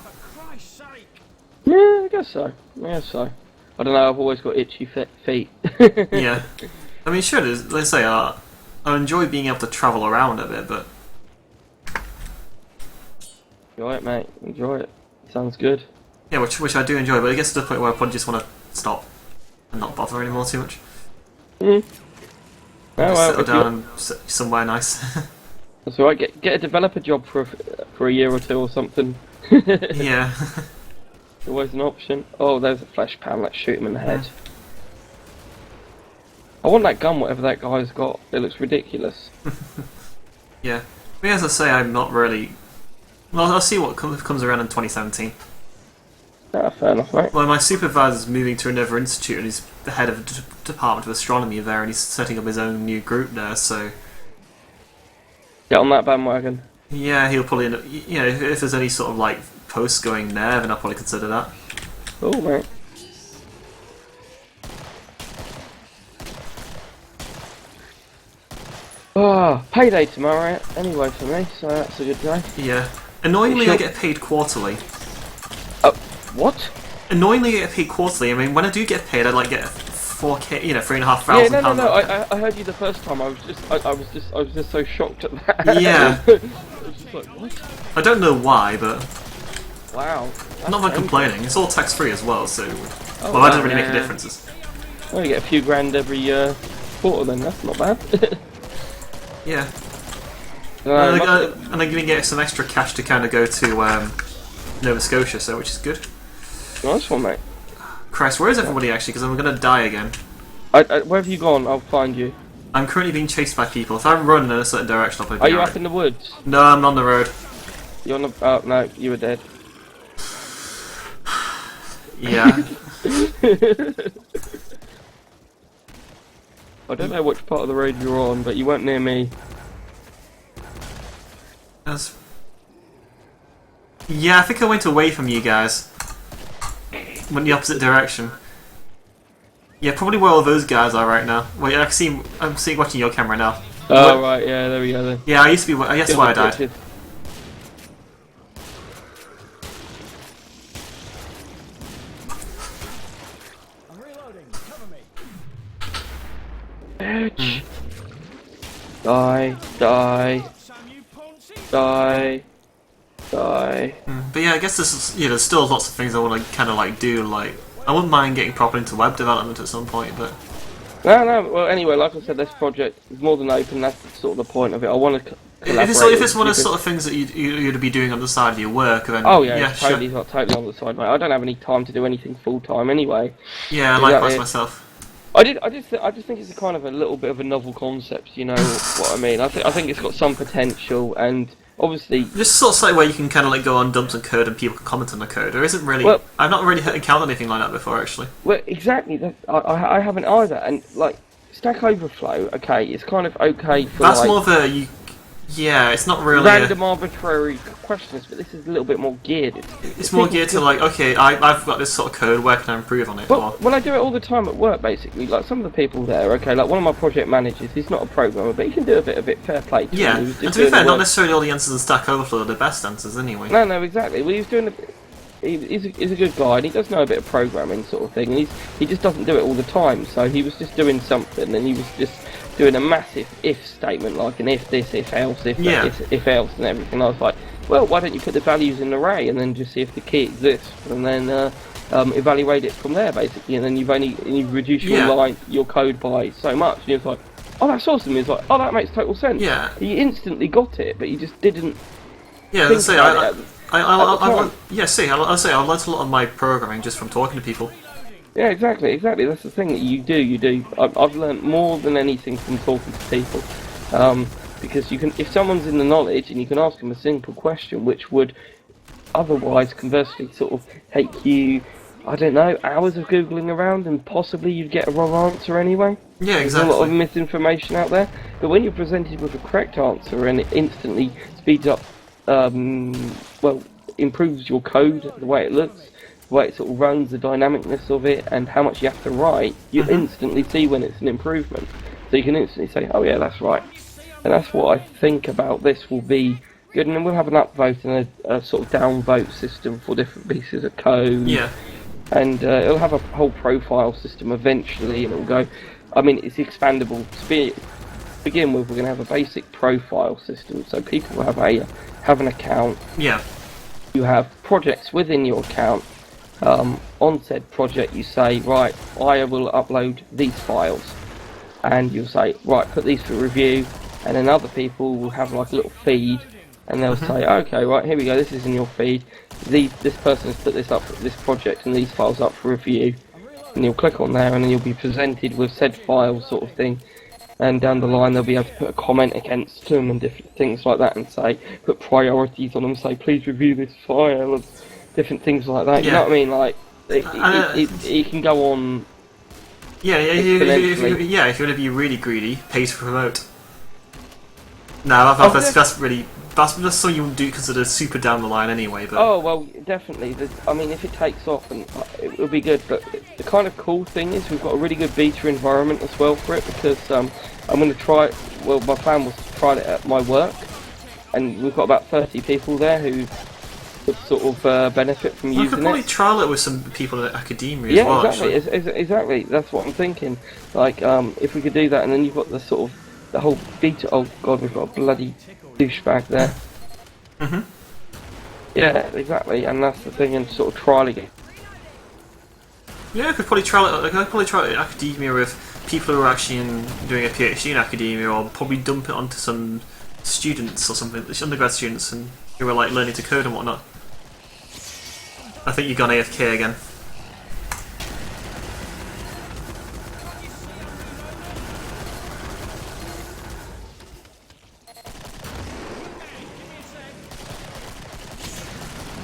Yeah, I guess so. I don't know, I've always got itchy feet. Yeah. I mean, sure, let's say, I enjoy being able to travel around a bit, but... Enjoy it, mate. Enjoy it. Sounds good. Yeah, which I do enjoy, but it gets to the point where I probably just want to stop and not bother anymore too much. Settle down and somewhere nice. That's alright. Get a developer job for a year or two or something. Yeah. Always an option. Oh, there's a flesh pan. Let's shoot him in the head. I want that gun, whatever that guy's got. It looks ridiculous. Yeah. But as I say, I'm not really... Well, I'll see what comes around in 2017. Yeah, fair enough, mate. Well, my supervisor's moving to another institute, and he's the head of the Department of Astronomy there, and he's setting up his own new group there, so... Get on that bandwagon. Yeah, he'll probably end up... if there's any sort of, like, posts going there, then I'll probably consider that. Cool, mate. Payday tomorrow anyway for me, so that's a good day. Yeah. Annoyingly, I get paid quarterly. Oh, what? Annoyingly, I get paid quarterly. I mean, when I do get paid, I like get 4K, £3,500. Yeah, no. I heard you the first time. I was just so shocked at that. Yeah. I was just like, what? I don't know why, but wow. I'm not complaining. It's all tax free as well, so that doesn't really make a difference. Well, you get a few grand every quarter, then that's not bad. Yeah. And I'm going to get some extra cash to kind of go to Nova Scotia, so which is good. Nice one, mate. Christ, where is everybody actually? Because I'm going to die again. Where have you gone? I'll find you. I'm currently being chased by people. If I run in a certain direction, I'll probably be Are you up in the woods? No, I'm on the road. You're on the... Oh, no, you were dead. Yeah. I don't know which part of the road you're on, but you weren't near me. Yeah, I think I went away from you guys. Went the opposite direction. Yeah, probably where all those guys are right now. Wait, I'm watching your camera now. Oh, right, yeah, there we go then. Yeah, I used to be. That's why I died. I'm reloading. Cover me. Bitch. Die. Die. Die. Die. But yeah, I guess there's still lots of things I want to kind of like do. Like, I wouldn't mind getting proper into web development at some point, but No. Well, anyway, like I said, this project is more than open. That's sort of the point of it. I want to collaborate. if it's one of the sort of things that you'd be doing on the side of your work, then oh yeah, sure. totally, not totally on the side, mate. I don't have any time to do anything full time anyway. Yeah, likewise myself. I just think it's a kind of a little bit of a novel concept. You know what I mean? I think it's got some potential, and obviously, Just sort of something where you can kind of like go on dump some code and people can comment on the code. There isn't really. Well- I've not really encountered anything like that before, actually. well, exactly. I haven't either, and like Stack Overflow, okay, it's kind of okay for That's like more of a yeah. It's not really. random arbitrary questions, but this is a little bit more geared. It's more geared to like, okay, I've got this sort of code. Where can I improve on it? Well, I do it all the time at work, basically. Like some of the people there, okay, like one of my project managers, he's not a programmer, but he can do a bit of it. Fair play to Yeah, him. He was and just to be doing fair, the not work. necessarily all the answers in Stack Overflow are the best answers anyway. No, exactly. Well, he was doing he's a good guy, and he does know a bit of programming sort of thing, and he just doesn't do it all the time. So he was just doing something, and he was just doing a massive if statement, like an if this, if else, if Yeah. that, if else, and everything. I was like, well, why don't you put the values in an array and then just see if the key exists, and then evaluate it from there, basically, and then you've reduced your code by so much. And he was like, oh, that's awesome. He was like, oh, that makes total sense. Yeah. He instantly got it, but he just didn't. Yeah, think let's say about it. I'll say I learnt a lot of my programming just from talking to people. Yeah, exactly. That's the thing that you do. I've learnt more than anything from talking to people, because you can, if someone's in the knowledge and you can ask them a simple question, which would otherwise, conversely, sort of take you, I don't know, hours of googling around, and possibly you'd get a wrong answer anyway. Yeah, There's exactly. a lot of misinformation out there, but when you're presented with a correct answer and it instantly speeds up, improves your code, the way it looks, the way it sort of runs, the dynamicness of it, and how much you have to write, you instantly see when it's an improvement. So you can instantly say, oh yeah, that's right. And that's what I think about this will be good. And then we'll have an upvote and a sort of downvote system for different pieces of code. Yeah. And it'll have a whole profile system eventually, and it'll go, I mean, it's expandable. To begin with, we're going to have a basic profile system, so people will have an account. Yeah. You have projects within your account. On said project, you say, right, I will upload these files, and you'll say, right, put these for review, and then other people will have like a little feed, and they'll say, okay, right, here we go, this is in your feed. This person has put this up, this project, and these files up for review, and you'll click on there, and then you'll be presented with said file sort of thing. And down the line, they'll be able to put a comment against them and different things like that, and say, put priorities on them, say, please review this file, and different things like that. You know what I mean? Like, it can go on. Yeah, if you want to be really greedy, pay to promote. No, that's something you wouldn't do consider super down the line anyway. But Oh well, definitely. I mean, if it takes off, and it will be good. But the kind of cool thing is we've got a really good beta environment as well for it, because I'm going to try it. Well, my plan was to try it at my work, and we've got about 30 people there who would sort of benefit from using it. You could probably trial it with some people in academia Yeah, as well. exactly. Actually. Exactly. That's what I'm thinking. Like, if we could do that, and then you've got the sort of the whole beta. Oh god, we've got a bloody douchebag there. Yeah, exactly, and that's the thing, and sort of trialing it. Yeah, I could probably trial it. I could probably try it in academia with people who are actually doing a PhD in academia, or probably dump it onto some students or something, undergrad students, and who are like learning to code and whatnot. I think you've gone AFK again.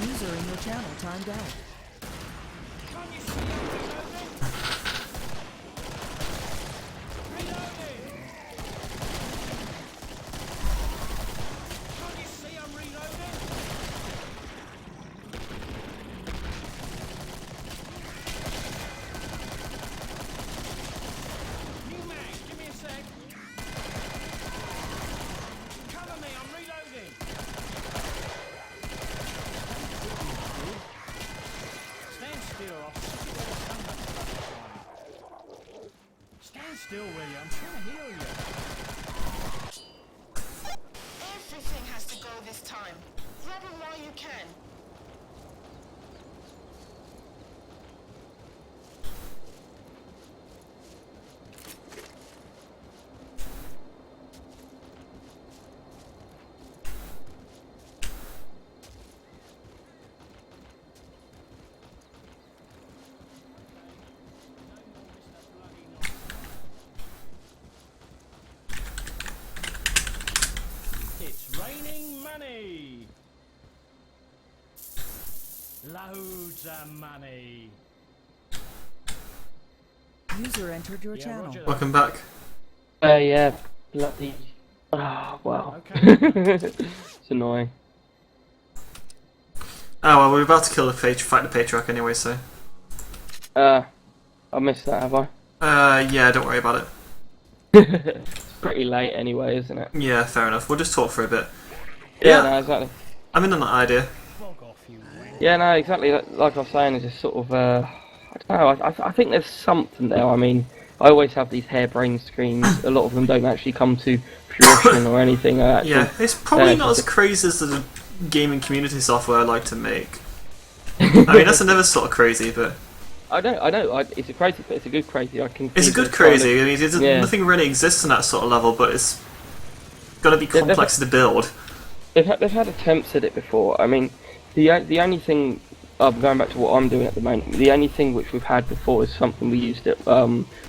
User in your channel timed out. Stand still, will you? I'm trying to heal you. Everything has to go this time. Grab him while you can. It's raining money. Loads of money. User entered your Yeah, channel. roger that. Welcome back. Yeah, bloody. Ah, wow. Okay. It's annoying. Oh well, we're about to kill the fight the patriarch anyway, so. I missed that, have I? Yeah, don't worry about it. It's pretty late anyway, isn't it? Yeah, fair enough. We'll just talk for a bit. Yeah, no, exactly. I'm in on that idea. Fuck off, you wank. Yeah, no, exactly. Like I was saying, it's just sort of. I don't know. I think there's something there. I mean, I always have these harebrained screens. A lot of them don't actually come to fruition or anything. Yeah, it's probably not as crazy as the gaming community software I like to make. I mean, that's another sort of crazy, but I know. It's a crazy, but it's a good crazy. I can. it's a see good the kind of- crazy. I mean, Yeah. nothing really exists on that sort of level, but it's got to be complex to build. They've had attempts at it before. I mean, the only thing, going back to what I'm doing at the moment, the only thing which we've had before is something we used at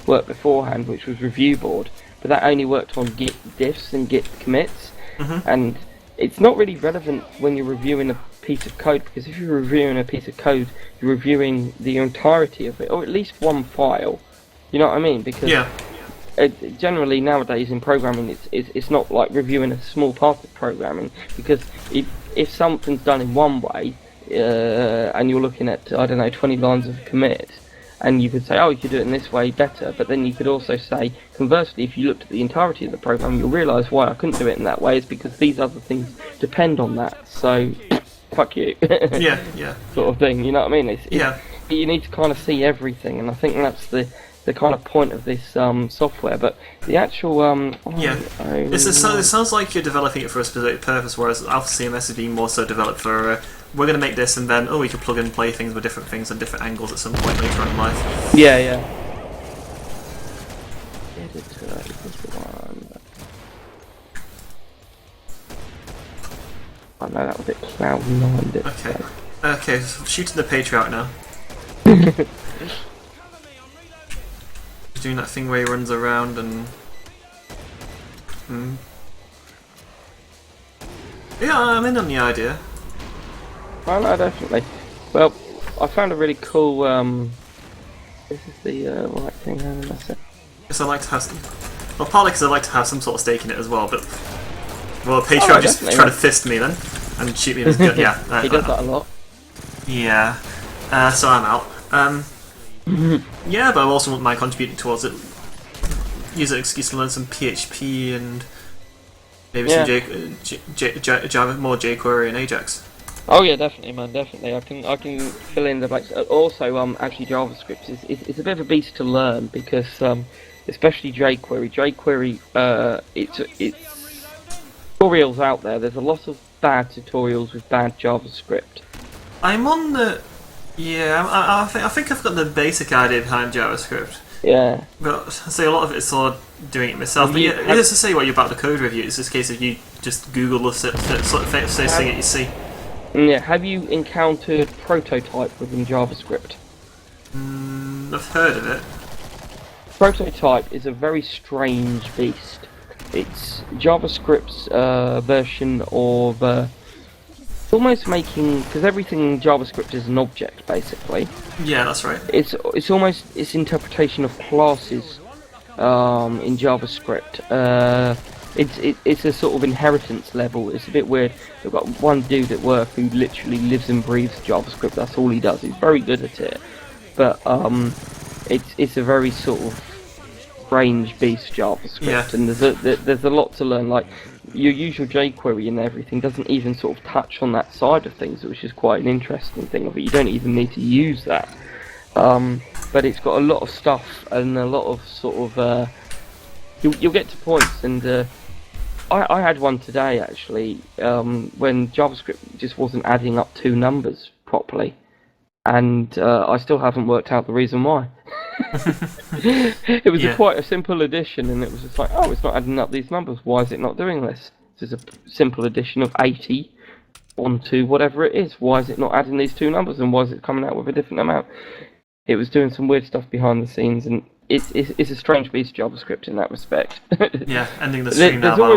work beforehand, which was review board. But that only worked on Git diffs and Git commits, and it's not really relevant when you're reviewing a piece of code, because if you're reviewing a piece of code, you're reviewing the entirety of it, or at least one file. You know what I mean? Because Yeah. generally nowadays in programming, it's not like reviewing a small part of programming, because if something's done in one way, and you're looking at, I don't know, 20 lines of commit, and you could say, oh, you could do it in this way better, but then you could also say, conversely, if you looked at the entirety of the program, you'll realise why I couldn't do it in that way is because these other things depend on that, so fuck you. Yeah, yeah. Sort of thing, you know what I mean? Yeah. You need to kind of see everything, and I think that's the kind of point of this software, but the actual Yeah. It sounds like you're developing it for a specific purpose, whereas Alpha CMS is being more so developed for we're going to make this and then we can plug and play things with different things and different angles at some point later on in life. yeah. Editor equals one. I know that was it. Cloud9 did. Okay. Okay, so shooting the patriarch now. He's doing that thing where he runs around and. Yeah, I'm in on the idea. Oh no, definitely. Well, I found a really cool. This is the right thing. Hang on a sec. Yes, I like to have some. Well, partly because I like to have some sort of stake in it as well, but. Well, patriarch just definitely, trying yeah. to fist me then and shoot me with his gun. Yeah, He does that a lot. Yeah. So I'm out. Yeah, but I also want my contributing towards it. Use an excuse to learn some PHP and maybe some Java, more jQuery and Ajax. Oh yeah, definitely, man, definitely. I can fill in the blanks. Also, actually, JavaScript is a bit of a beast to learn because, especially jQuery. jQuery, it's tutorials out there. There's a lot of bad tutorials with bad JavaScript. I'm on the. Yeah, I think I've got the basic idea behind JavaScript. Yeah. But I say a lot of it is sort of doing it myself. But yeah, just to say what you're about the code review, it's just a case of you just Google the sort of first thing that you see. Yeah. Have you encountered prototype within JavaScript? I've heard of it. Prototype is a very strange beast. It's JavaScript's version of almost making, because everything in JavaScript is an object basically. Yeah, that's right. It's almost its interpretation of classes in JavaScript. It's a sort of inheritance level. It's a bit weird. We've got one dude at work who literally lives and breathes JavaScript. That's all he does. He's very good at it, but it's a very sort of strange beast, JavaScript, Yeah. and there's a lot to learn. Like your usual jQuery and everything doesn't even sort of touch on that side of things, which is quite an interesting thing of it. You don't even need to use that, but it's got a lot of stuff and a lot of sort of you'll get to points and I had one today actually, when JavaScript just wasn't adding up two numbers properly, and I still haven't worked out the reason why. It was quite a simple addition, and it was just like, oh, it's not adding up these numbers. Why is it not doing this? This is a simple addition of 80 onto whatever it is. Why is it not adding these two numbers, and why is it coming out with a different amount? It was doing some weird stuff behind the scenes, and it's a strange piece of JavaScript in that respect. Yeah, ending the stream now, by the way.